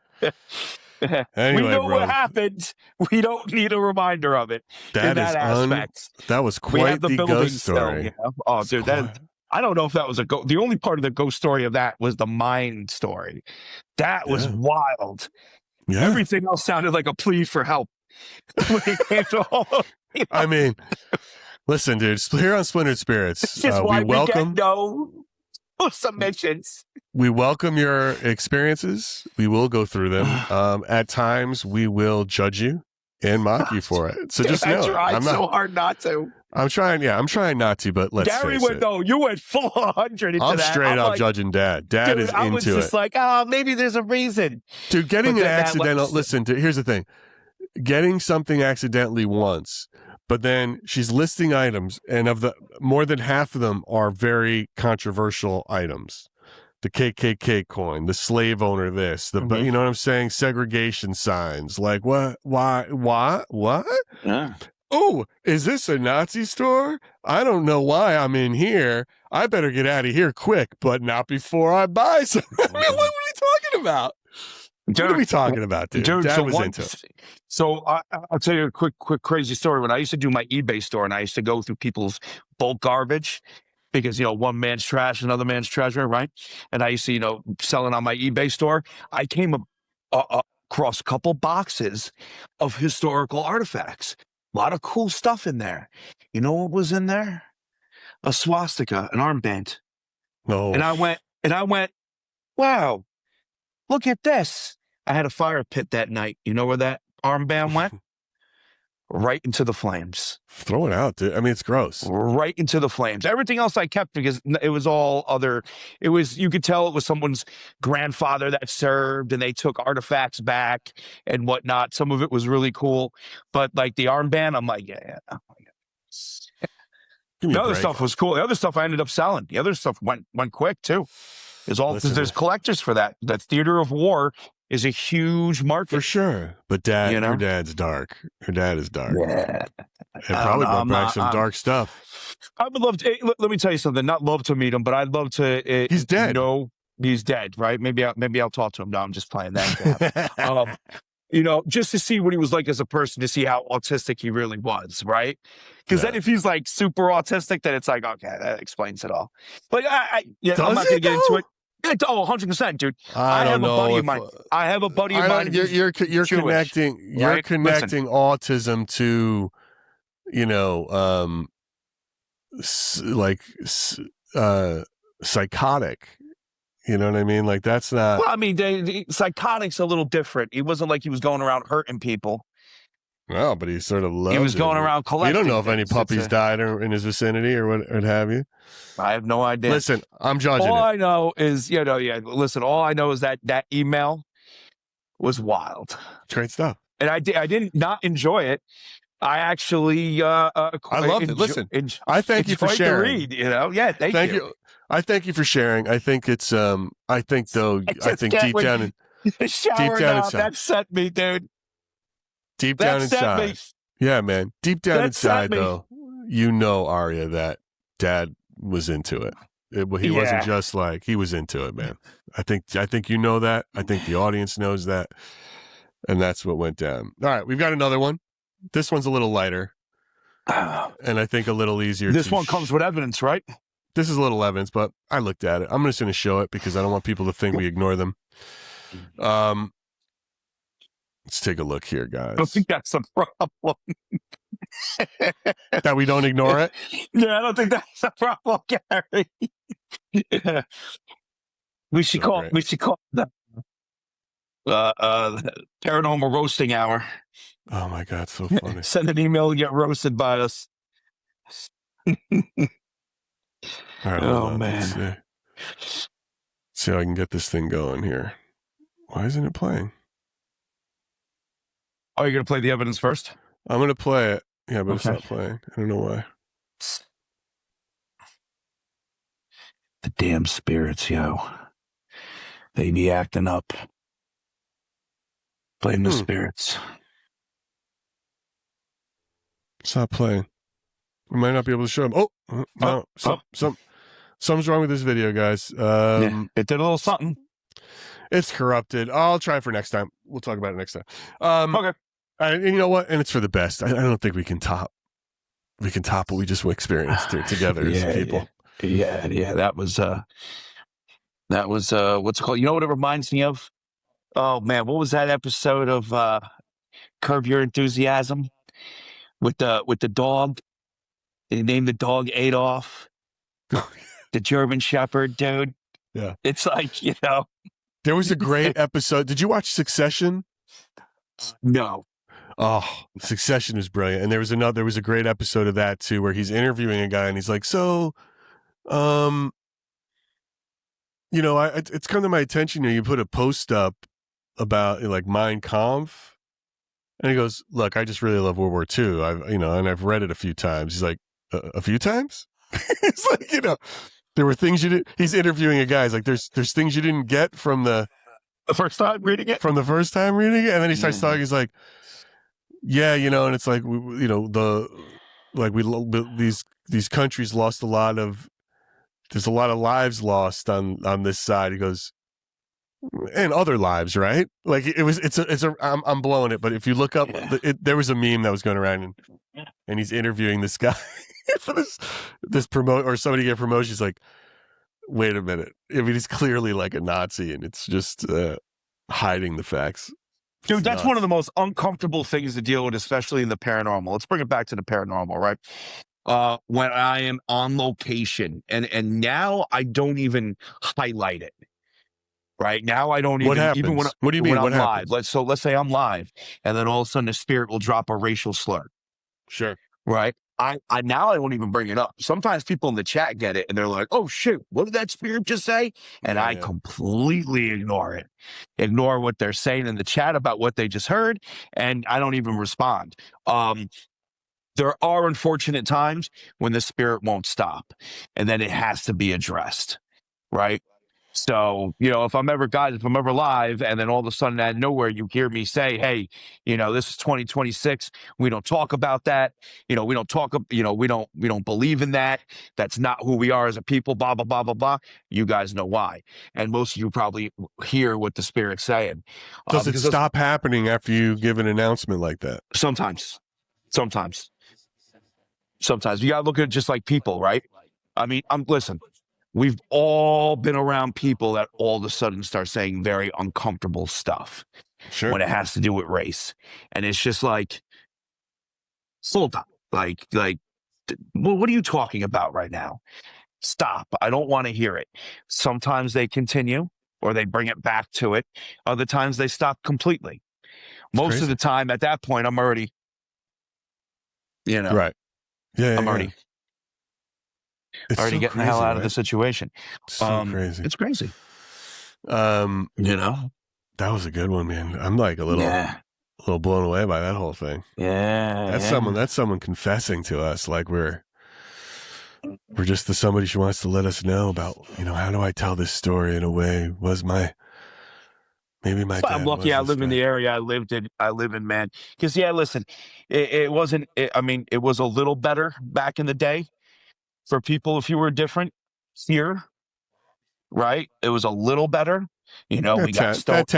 Anyway, we know bro, what happened. We don't need a reminder of it. That was quite the ghost story. Still, Oh, dude, I don't know if that was a ghost. The only part of the ghost story of that was the mine story. That was wild. Yeah. Everything else sounded like a plea for help. I mean, listen, dude. Here on Splintered Spirits, it's just why we welcome no submissions. We welcome your experiences. We will go through them. At times, we will judge you and mock you for it. So just know, I'm so hard not to. I'm trying not to, but let's Gary face it. No, you went full 100 into I'm that. straight up judging Dad. Dad is into it. I was just like, maybe there's a reason. Dude, getting an accidental... Listen, here's the thing. Getting something accidentally once, but then she's listing items, and more than half of them are very controversial items. The KKK coin, the slave owner this, you know what I'm saying? Segregation signs. Like, what? Why? What? Yeah. Oh, is this a Nazi store? I don't know why I'm in here. I better get out of here quick, but not before I buy something. I mean, what are we talking about? What are we talking about, dude? Dad was into it. So I'll tell you a quick crazy story. When I used to do my eBay store and I used to go through people's bulk garbage, because, one man's trash, another man's treasure, right? And I used to, selling on my eBay store. I came across a couple boxes of historical artifacts. A lot of cool stuff in there. You know what was in there? A swastika, an armband. No. And I went, wow, look at this. I had a fire pit that night. You know where that armband went? Right into the flames. Throw it out, dude. I mean, it's gross. Right into the flames. Everything else I kept because it was all other. You could tell it was someone's grandfather that served and they took artifacts back and whatnot. Some of it was really cool. But like the armband, I'm like, yeah. Oh my God. The other stuff was cool. The other stuff I ended up selling. The other stuff went quick too. It's all because there's collectors for that. That theater of war is a huge market. For sure. But Dad, your dad's dark. Your dad is dark. Yeah. And probably brought back some dark stuff. I would love to, let me tell you something, not love to meet him, but I'd love to. He's dead. He's dead, right? Maybe I'll talk to him. No, I'm just playing that. Just to see what he was like as a person, to see how autistic he really was, right? Because then if he's like super autistic, then it's like, okay, that explains it all. But I'm not going to get into it. 100%, dude. I have a buddy of mine. You're connecting. You're connecting autism to, psychotic. You know what I mean? Like that's not. Well, I mean, the psychotic's a little different. He wasn't like he was going around hurting people. Well, but he sort of loved. He was going around collecting. You don't know if any puppies died in his vicinity or what have you. I have no idea. Listen, I'm judging. All I know is, listen, all I know is that email was wild. Great stuff. And I did not enjoy it. I actually, I loved it. Listen, I thank you for sharing. To read, yeah, thank you. I thank you for sharing. I think it's, I think deep down inside, that set me, dude. Deep down inside. Yeah, man. Deep down inside, though, Aria, that Dad was into it. He wasn't just like, he was into it, man. I think you know that. I think the audience knows that. And that's what went down. All right, we've got another one. This one's a little lighter, and I think a little easier. This one comes with evidence, right? This is a little evidence, but I looked at it. I'm just going to show it because I don't want people to think we ignore them. Let's take a look here, guys. I don't think that's the problem. That we don't ignore it? Yeah, I don't think that's the problem, Gary. Yeah. We should call the paranormal roasting hour. Oh my God, so funny. Send an email and get roasted by us. All right, Oh, on. man. Let's see how I can get this thing going here. Why isn't it playing? Oh, you're going to play the evidence first? I'm going to play it. Yeah, but It's not playing. I don't know why. The damn spirits, yo. They be acting up. Blame the spirits. It's not playing. We might not be able to show them. Oh, no. Something's wrong with this video, guys. Yeah, it did a little something. It's corrupted. I'll try for next time. We'll talk about it next time. Okay. And you know what? And it's for the best. I don't think we can top. We can top what we just experienced together as people. Yeah. That was what's it called? You know what it reminds me of? Oh man, what was that episode of Curb Your Enthusiasm with the dog? They named the dog Adolf. The German Shepherd, dude. Yeah. It's like, you know. There was a great episode. Did you watch Succession? No. Oh, Succession is brilliant. And there was a great episode of that too, where he's interviewing a guy and he's like, so, you know, it's come to my attention, you put a post up about like Mein Kampf. And he goes, look, I just really love World War II. I've read it a few times. He's like, a few times? It's like, you know, there were things you didn't, he's interviewing a guy. He's like, there's things you didn't get from the first time reading it? From the first time reading it. And then he starts talking. He's like, yeah, you know, and it's like, you know, these countries lost there's a lot of lives lost on this side. He goes, and other lives, right? Like I'm blowing it, but if you look up, there was a meme that was going around, and he's interviewing this guy for this promote, or somebody get promotion. He's like, wait a minute. I mean, he's clearly like a Nazi, and it's just hiding the facts. Dude, that's one of the most uncomfortable things to deal with, especially in the paranormal. Let's bring it back to the paranormal, right? When I am on location, and now I don't even highlight it. Right now, I don't what even. Happens? Even when, what do you mean? When What I'm happens? live, let's say I'm live, and then all of a sudden the spirit will drop a racial slur. Sure. Right. I now I won't even bring it up. Sometimes people in the chat get it, and they're like, "Oh shoot, what did that spirit just say?" And I completely ignore it, ignore what they're saying in the chat about what they just heard, and I don't even respond. There are unfortunate times when the spirit won't stop, and then it has to be addressed. Right. So, you know, if I'm ever live, and then all of a sudden out of nowhere you hear me say, hey, you know, this is 2026. We don't talk about that. You know, we don't believe in that. That's not who we are as a people, blah, blah, blah, blah, blah. You guys know why. And most of you probably hear what the spirit's saying. Does it stop happening after you give an announcement like that? Sometimes. You got to look at it just like people, right? I mean, listen. We've all been around people that all of a sudden start saying very uncomfortable stuff when it has to do with race. And it's just like, hold on. Like, what are you talking about right now? Stop. I don't want to hear it. Sometimes they continue or they bring it back to it. Other times they stop completely. Most of the time at that point, I'm already, you know. Right. Yeah. I'm already getting the hell out of the situation. So crazy. It's crazy. You know, that was a good one, man. I'm like a little blown away by that whole thing. Yeah. That's someone confessing to us. Like we're just the somebody she wants to let us know about, you know, how do I tell this story in a way? Maybe my dad. I'm lucky I live in the area I live in, man. Because listen, it wasn't, I mean, it was a little better back in the day. For people, if you were different here, right? It was a little better. You know, we got that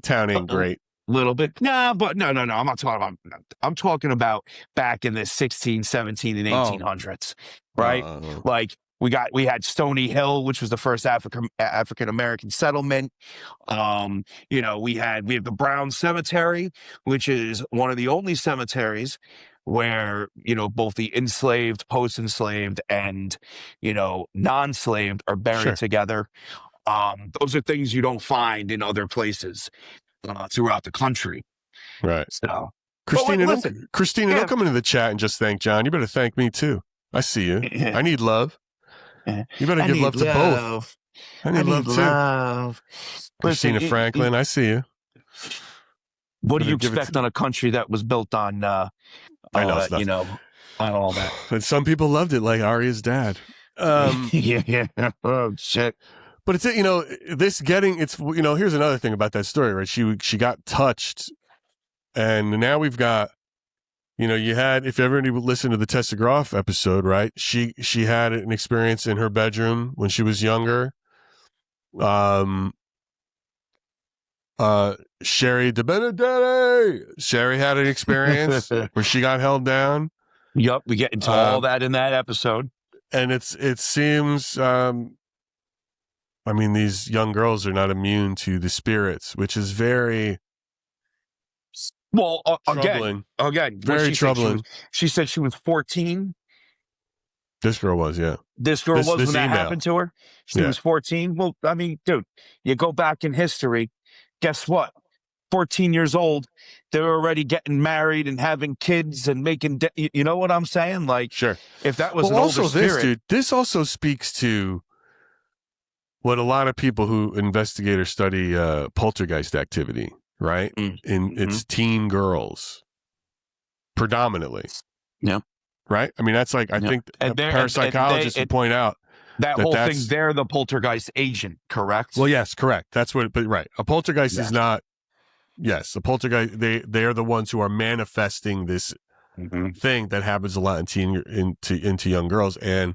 town ain't great. Little bit. Nah, but no. I'm not talking about. I'm talking about back in the 16, 17, and Oh. 1800s, right? Like we had Stony Hill, which was the first African American settlement. We have the Brown Cemetery, which is one of the only cemeteries where both the enslaved, post-enslaved, and non-slaved are buried Sure. together. Those are things you don't find in other places throughout the country. Right. So, Christina, listen, don't come into the chat and just thank John. You better thank me too. I see you. I need love. You better give love to both. I need love too. Christina Franklin, I see you. What do you expect on a country that was built on, I know stuff. On all that? And some people loved it, like Arya's dad. Yeah. Oh shit. But it's here's another thing about that story, right? She got touched, and now we've got, you had, if ever you listen to the Tessa Groff episode, right? She had an experience in her bedroom when she was younger. Sherry DeBenedetti. Sherry had an experience where she got held down. Yep, we get into all that in that episode. And it seems, these young girls are not immune to the spirits, which is very troubling. Again, very troubling. She said she was 14. This girl was, yeah. This girl was when that happened to her. She was 14. Well, dude, you go back in history. Guess what? 14 years old, they're already getting married and having kids and making. You know what I'm saying? Like, sure. If that was an older spirit, this also speaks to what a lot of people who investigate or study poltergeist activity, right? It's teen girls, predominantly. Yeah. Right? That's like, I think parapsychologists would point out that whole thing, they're the poltergeist agent, correct? Well, yes, correct. That's what, but right. A poltergeist is not, yes, a poltergeist, they are the ones who are manifesting this thing that happens a lot into young girls. And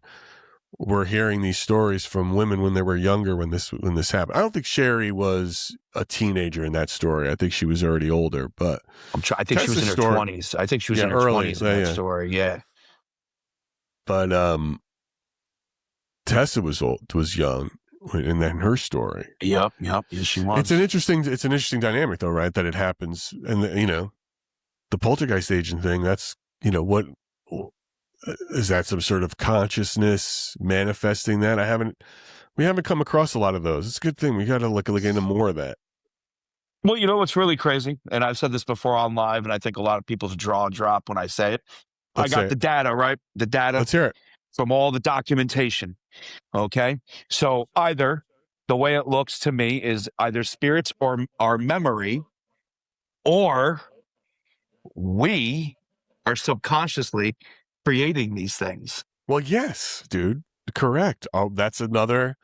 we're hearing these stories from women when they were younger when this happened. I don't think Sherry was a teenager in that story. I think she was already older, but I think she was in her 20s. I think she was in her 20s in that story. Yeah. But Tessa was young in her story. Yep. Yes, she was. It's an interesting dynamic, though, right? That it happens, and the poltergeist agent thing. That's what is that, some sort of consciousness manifesting that? We haven't come across a lot of those. It's a good thing. We got to look into more of that. Well, what's really crazy, and I've said this before on live, and I think a lot of people's jaw drop when I say it. I got the data, right? The data. Let's hear it. From all the documentation. Okay. So either the way it looks to me is either spirits or our memory, or we are subconsciously creating these things. Well, yes, dude. Correct. Oh, that's another.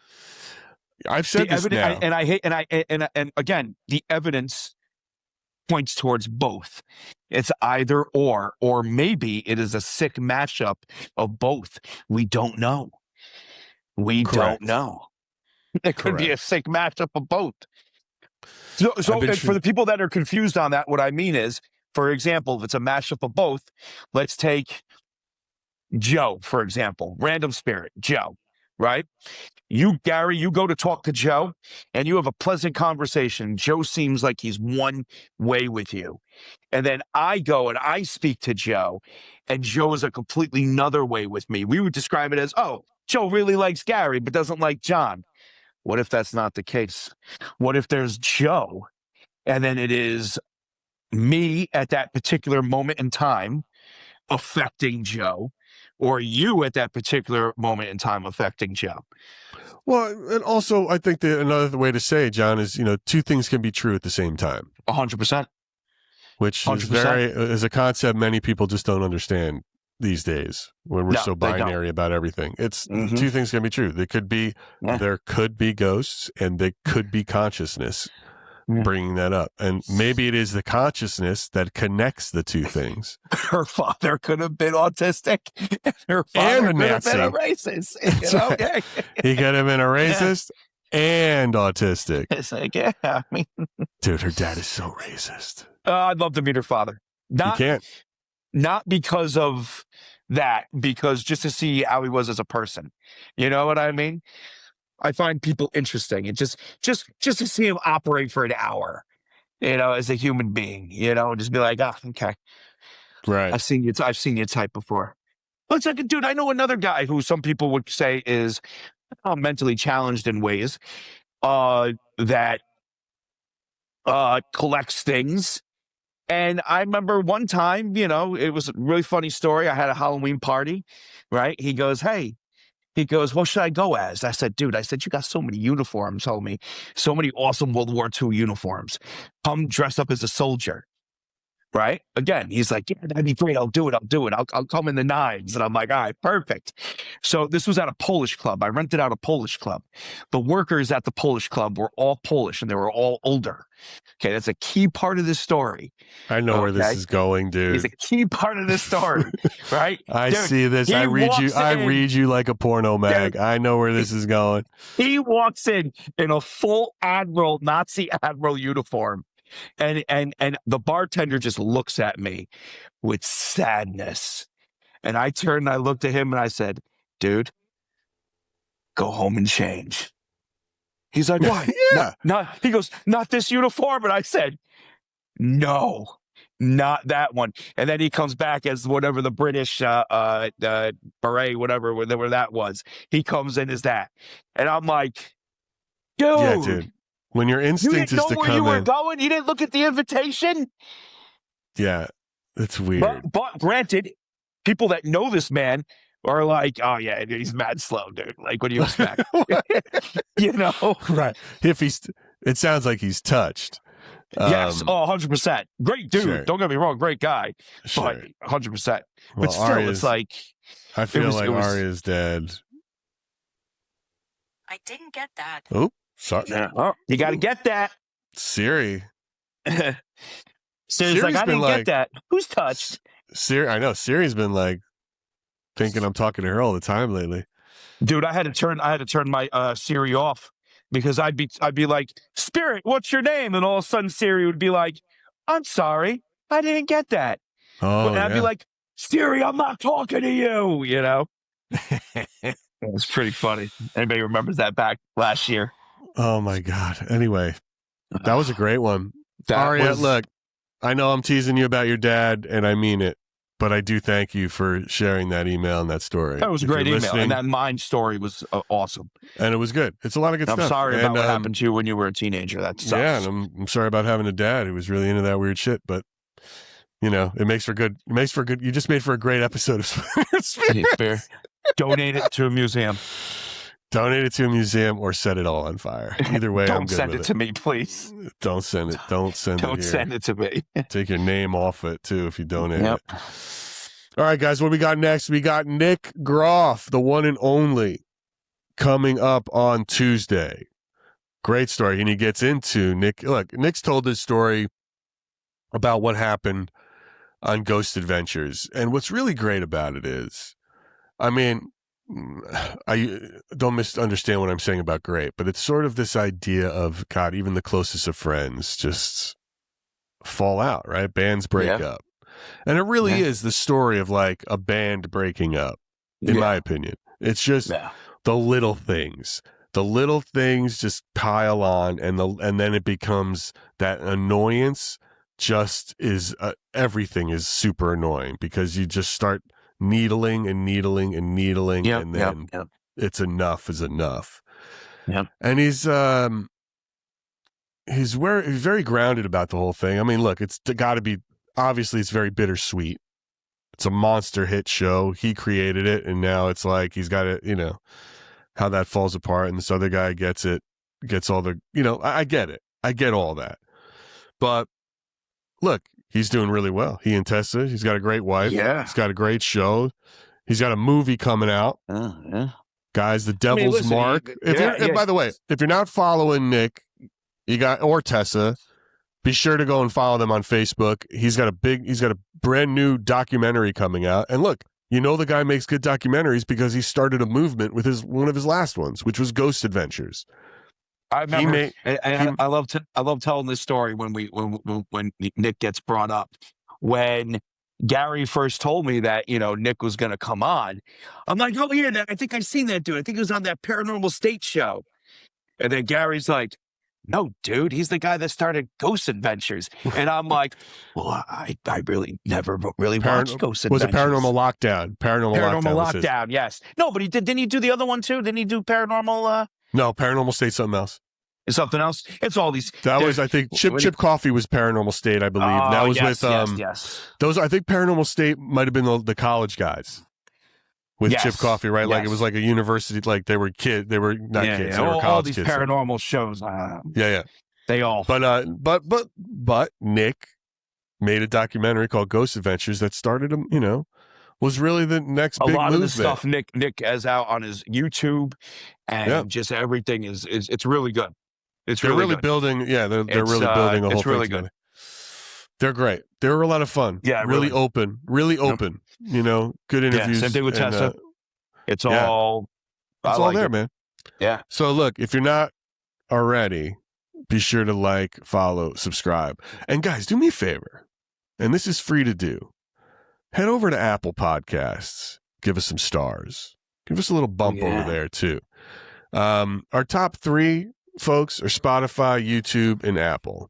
I've said this now. And again, the evidence points towards both. It's either or maybe it is a sick mashup of both. We don't know. Don't know. It could be a sick mashup of both. So for the people that are confused on that, what I mean is, for example, if it's a mashup of both, let's take Joe, for example, random spirit, Joe, right? Gary, you go to talk to Joe and you have a pleasant conversation. Joe seems like he's one way with you. And then I go and I speak to Joe and Joe is a completely another way with me. We would describe it as, Joe really likes Gary, but doesn't like John. What if that's not the case? What if there's Joe and then it is me at that particular moment in time affecting Joe, or you at that particular moment in time affecting Joe? Well, and also I think that another way to say it, John, is, two things can be true at the same time. 100%. Which is a concept many people just don't understand these days when we're so binary about everything. It's two things can be true. There could be ghosts and there could be consciousness bringing that up. And maybe it is the consciousness that connects the two things. Her father could have been autistic. Her father could have been a racist. Right. He could have been a racist. and autistic. It's like, yeah, I mean, Dude, her dad is so racist. I'd love to meet her father. You can't. Not because of that, because just to see how he was as a person. You know what I mean? I find people interesting, and just to see him operate for an hour, as a human being, just be like, okay, Right. I've seen you type before. But it's like, dude, I know another guy who some people would say is mentally challenged in ways that collects things. And I remember one time, it was a really funny story. I had a Halloween party, right? He goes, hey, what should I go as? I said, dude, you got so many uniforms, homie. So many awesome World War II uniforms. Come dress up as a soldier. Right? Again, he's like, yeah, that'd be great. I'll do it. I'll come in the nines. And I'm like, all right, perfect. So this was at a Polish club. I rented out a Polish club. The workers at the Polish club were all Polish and they were all older. Okay, that's a key part of this story. I know where this is going, dude. It's a key part of this story, right? I see this. I read you like a porno mag. Dude, I know where this is going. He walks in a full Nazi admiral uniform. And the bartender just looks at me with sadness. And I turned and I looked at him and I said, dude, go home and change. He's like, why? Yeah. He goes, not this uniform. And I said, no, not that one. And then he comes back as whatever the British beret, whatever that was. He comes in as that. And I'm like, dude. Yeah, dude. When your instinct is to come in. You didn't know where you were going? You didn't look at the invitation? Yeah, it's weird. But granted, people that know this man are like, oh, yeah, he's mad slow, dude. Like, what do you expect? Right. It sounds like he's touched. Yes, 100%. Great dude. Sure. Don't get me wrong, great guy. Sure. But 100%. Well, but still, it's like. I feel like Arya's dead. I didn't get that. Oh. Sorry. Oh, you got to get that. Siri. Siri's like, I didn't get that. Who's touched? I know. Siri's been like thinking I'm talking to her all the time lately. Dude, I had to turn my Siri off because I'd be like, Spirit, what's your name? And all of a sudden Siri would be like, I'm sorry, I didn't get that. And I'd be like, Siri, I'm not talking to you. It was pretty funny. Anybody remembers that back last year? Oh my God. Anyway, that was a great one. Arya, look, I know I'm teasing you about your dad and I mean it, but I do thank you for sharing that email and that story. That was a great email. And that mine story was awesome. And it was good. It's a lot of good stuff. I'm sorry about what happened to you when you were a teenager. That sucks. Yeah, and I'm sorry about having a dad who was really into that weird shit, but it makes for good. You just made for a great episode of Spirits. Donate it to a museum. Donate it to a museum or set it all on fire. Either way, I'm good with it. Don't send it to me, please. Don't send it. Don't send it here. Don't send it to me. Take your name off it, too, if you donate it. All right, guys, what we got next? We got Nick Groff, the one and only, coming up on Tuesday. Great story. And he gets into Nick. Look, Nick's told this story about what happened on Ghost Adventures. And what's really great about it is, I mean, I don't misunderstand what I'm saying about great, but it's sort of this idea of, God, even the closest of friends just fall out, right? Bands break up. And it really is the story of like a band breaking up, in my opinion. It's just the little things. The little things just pile on, and then it becomes that annoyance just is, everything is super annoying because you just start needling and needling and needling, and then it's enough is enough. And he's very grounded about the whole thing. I mean, look, it's got to be, obviously it's very bittersweet. It's a monster hit show. He created it, and now it's like he's got to, how that falls apart, and this other guy gets all the, I get it. I get all that. But look, he's doing really well. He and Tessa, he's got a great wife. Yeah. He's got a great show. He's got a movie coming out. Guys, The Devil's Mark. By the way, if you're not following Nick, or Tessa, be sure to go and follow them on Facebook. He's got a brand new documentary coming out. And look, the guy makes good documentaries because he started a movement with one of his last ones, which was Ghost Adventures. I He remember, made he and I love telling this story when Nick gets brought up. When Gary first told me that Nick was going to come on, I'm like, oh yeah, I think I've seen that dude. I think he was on that Paranormal State show. And then Gary's like, no, dude, he's the guy that started Ghost Adventures. And I'm like, well, I really never really watched Ghost was it Adventures. Paranormal Lockdown? Paranormal Paranormal Lockdown was his. Lockdown, yes. No, but didn't he do the other one too? Didn't he do Paranormal? No, Paranormal State something else. Something else? It's all these. That was, I think, Chip Coffee was Paranormal State, I believe. That was yes, with yes. those. I think Paranormal State might have been the college guys with Chip Coffee, right? Like it was like a university. Like they were not kids. They were college all these kids. paranormal shows. Yeah. They all. But Nick made a documentary called Ghost Adventures that started him. Was really the next big movement. A lot of the stuff Nick has out on his YouTube, and just everything is it's really good. They're really building. Yeah, they're really building a whole thing together. They're great. They were a lot of fun. Yeah, really open. Good interviews. Same thing with Tessa. It's all there, man. Yeah. So look, if you're not already, be sure to like, follow, subscribe, and guys, do me a favor, and this is free to do. Head over to Apple Podcasts. Give us some stars. Give us a little bump over there too. Our top 3 folks are Spotify, YouTube, and Apple.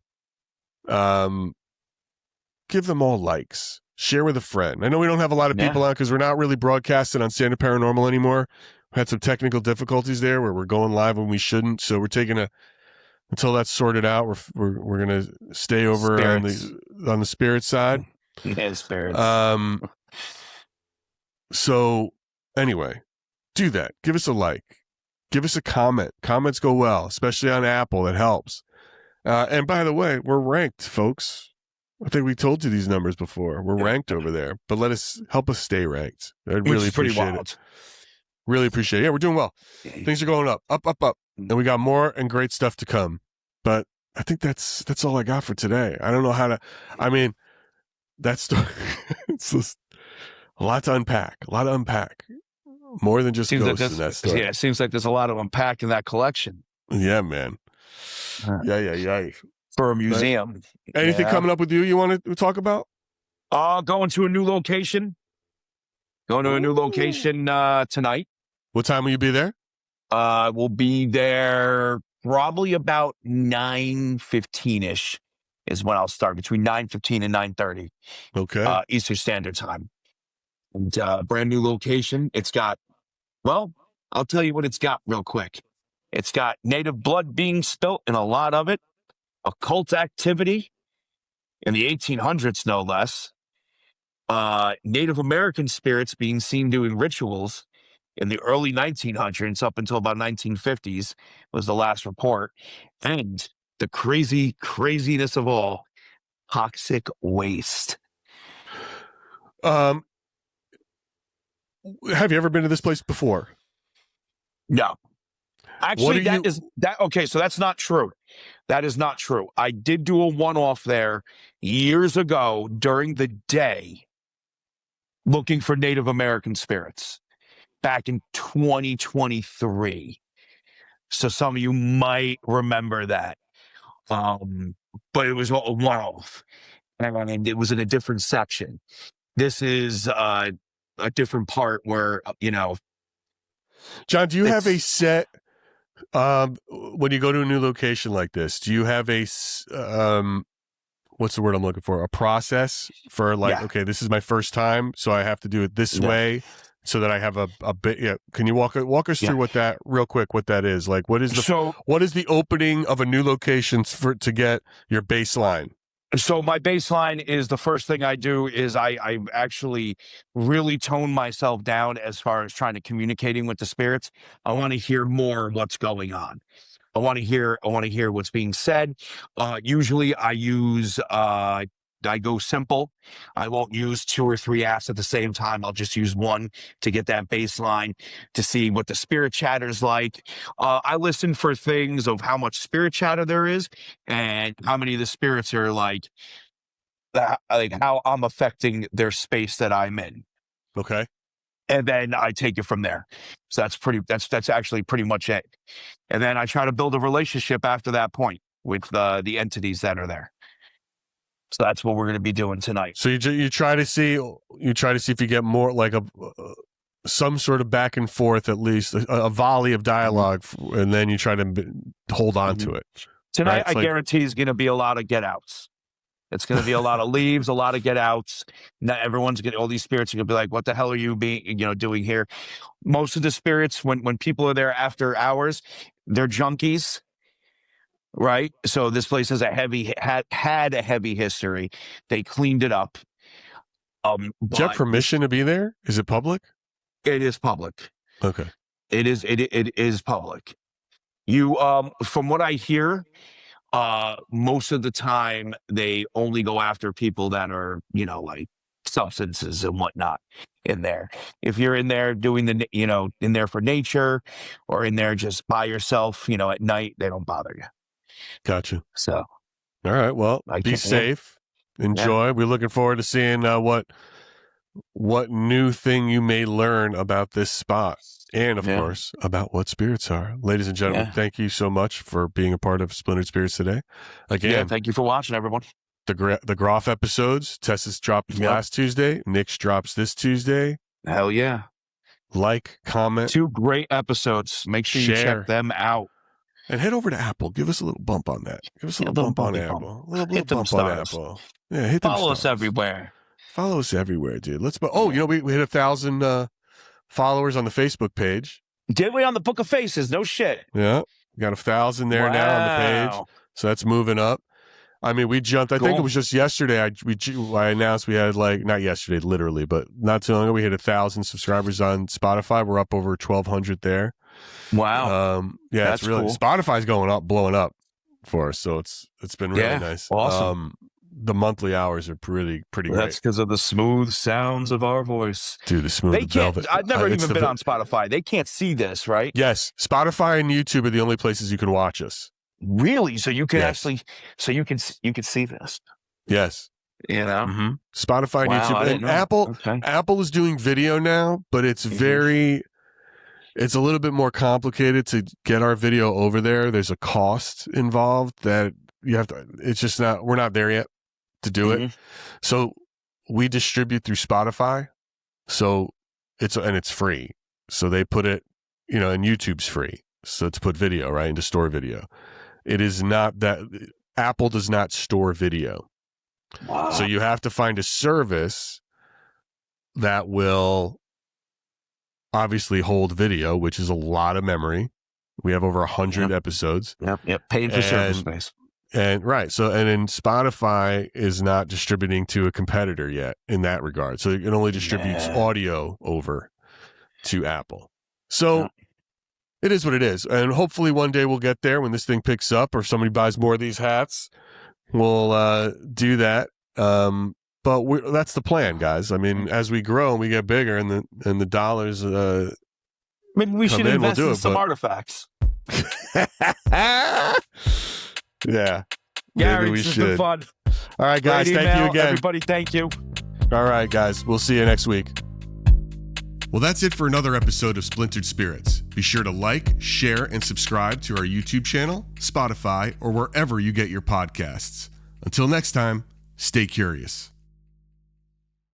Give them all likes. Share with a friend. I know we don't have a lot of people on because we're not really broadcasting on Stand Up Paranormal anymore. We had some technical difficulties there where we're going live when we shouldn't. So we're taking until that's sorted out. We're gonna stay over on the spirit side. Yeah, spirits. So anyway, do that. Give us a like. Give us a comment. Comments go well, especially on Apple. It helps. And by the way, we're ranked, folks. I think we told you these numbers before. We're ranked over there, but help us stay ranked. I'd really appreciate it. Really appreciate it. Yeah, we're doing well. Things are going up. And we got more and great stuff to come. But I think that's all I got for today. I don't know how to, that's it's just a lot to unpack. More than just ghosts in that story. Yeah, it seems like there's a lot of unpack in that collection. Yeah, man. Yeah. For a museum. Anything coming up with you want to talk about? Going to a new location. Tonight. What time will you be there? We'll be there probably about 9:15ish is when I'll start, between 9:15 and 9:30. Okay. Eastern Standard Time. And brand new location. It's got, I'll tell you what it's got real quick. It's got native blood being spilt in a lot of it, occult activity in the 1800s, no less. Native American spirits being seen doing rituals in the early 1900s up until about 1950s was the last report. And the craziness of all, toxic waste. Have you ever been to this place before? No. Actually, okay, so that's not true. That is not true. I did do a one-off there years ago during the day looking for Native American spirits back in 2023. So some of you might remember that. But it was a one-off. And it was in a different section. This is a different part where, John, do you have a set, when you go to a new location like this, do you have a, what's the word I'm looking for? A process for okay, this is my first time, so I have to do it this way so that I have a bit. Yeah. Can you walk us through what that is? Like, what is the opening of a new location to get your baseline? So my baseline is, the first thing I do is I actually really tone myself down as far as trying to communicating with the spirits. I want to hear more what's going on. I want to hear what's being said. Usually I go simple. I won't use 2 or 3 apps at the same time. I'll just use one to get that baseline, to see what the spirit chatter's like. I listen for things of how much spirit chatter there is and how many of the spirits are like how I'm affecting their space that I'm in. Okay. and then I take it from there. So that's actually pretty much it. And then I try to build a relationship after that point with the entities that are there. So that's what we're going to be doing tonight. So you try to see if you get more like some sort of back and forth, at least a volley of dialogue, and then you try to hold on to it. Tonight, right? I guarantee is going to be a lot of get outs. It's going to be a lot of leaves, a lot of get outs. Now everyone's all these spirits are going to be like, "What the hell are you doing here?" Most of the spirits, when people are there after hours, they're junkies, right? So this place has had a heavy history. They cleaned it up. Do you have permission to be there? Is it public? It is public. Okay. It is public. You from what I hear, most of the time they only go after people that are, like substances and whatnot in there. If you're in there doing in there for nature or in there just by yourself, at night, they don't bother you. Gotcha. So, all right. Well, be safe. Enjoy. Yeah. We're looking forward to seeing what new thing you may learn about this spot. And, of course, about what spirits are. Ladies and gentlemen, thank you so much for being a part of Splintered Spirits today. Again, thank you for watching, everyone. The Groff episodes, Tessa's dropped last Tuesday. Nick's drops this Tuesday. Hell yeah. Like, comment. 2 great episodes. Make sure you check them out. And head over to Apple. Give us a little bump on that. Give us a little bump on Apple. A little bump on Apple. Yeah, hit them Follow us everywhere. Follow us everywhere, dude. Let's. We hit 1,000 followers on the Facebook page. Did we on the Book of Faces? No shit. Yeah, we got 1,000 there now on the page, so that's moving up. I mean, we jumped. I think it was just yesterday. I announced we had not yesterday, literally, but not too long ago. We hit 1,000 subscribers on Spotify. We're up over 1,200 there. Wow. That's really cool. Spotify's blowing up for us. So it's been really nice. Awesome. The monthly hours are pretty great. That's because of the smooth sounds of our voice. Dude, the smooth velvet. I've never even been on Spotify. They can't see this, right? Yes. Spotify and YouTube are the only places you can watch us. Really? So you can you can see this. Yes. Mm-hmm. Spotify and YouTube. And Apple is doing video now, but it's it's a little bit more complicated to get our video over there. There's a cost involved that you have to, we're not there yet to do it. So we distribute through Spotify. So it's free. So they put it, and YouTube's free. So to put video, right, and to store video. It is not that Apple does not store video. Wow. So you have to find a service that will obviously hold video, which is a lot of memory. We have over 100 episodes. Yep. Paying for service space. And then Spotify is not distributing to a competitor yet in that regard. So it only distributes audio over to Apple. So it is what it is. And hopefully one day we'll get there when this thing picks up, or if somebody buys more of these hats, we'll do that. But that's the plan, guys. I mean, as we grow and we get bigger and the dollars maybe we should invest in some artifacts. Yeah. Gary, maybe we this should. has been fun. All right, guys. Thank you again. Everybody, thank you. All right, guys. We'll see you next week. Well, that's it for another episode of Splintered Spirits. Be sure to like, share, and subscribe to our YouTube channel, Spotify, or wherever you get your podcasts. Until next time, stay curious.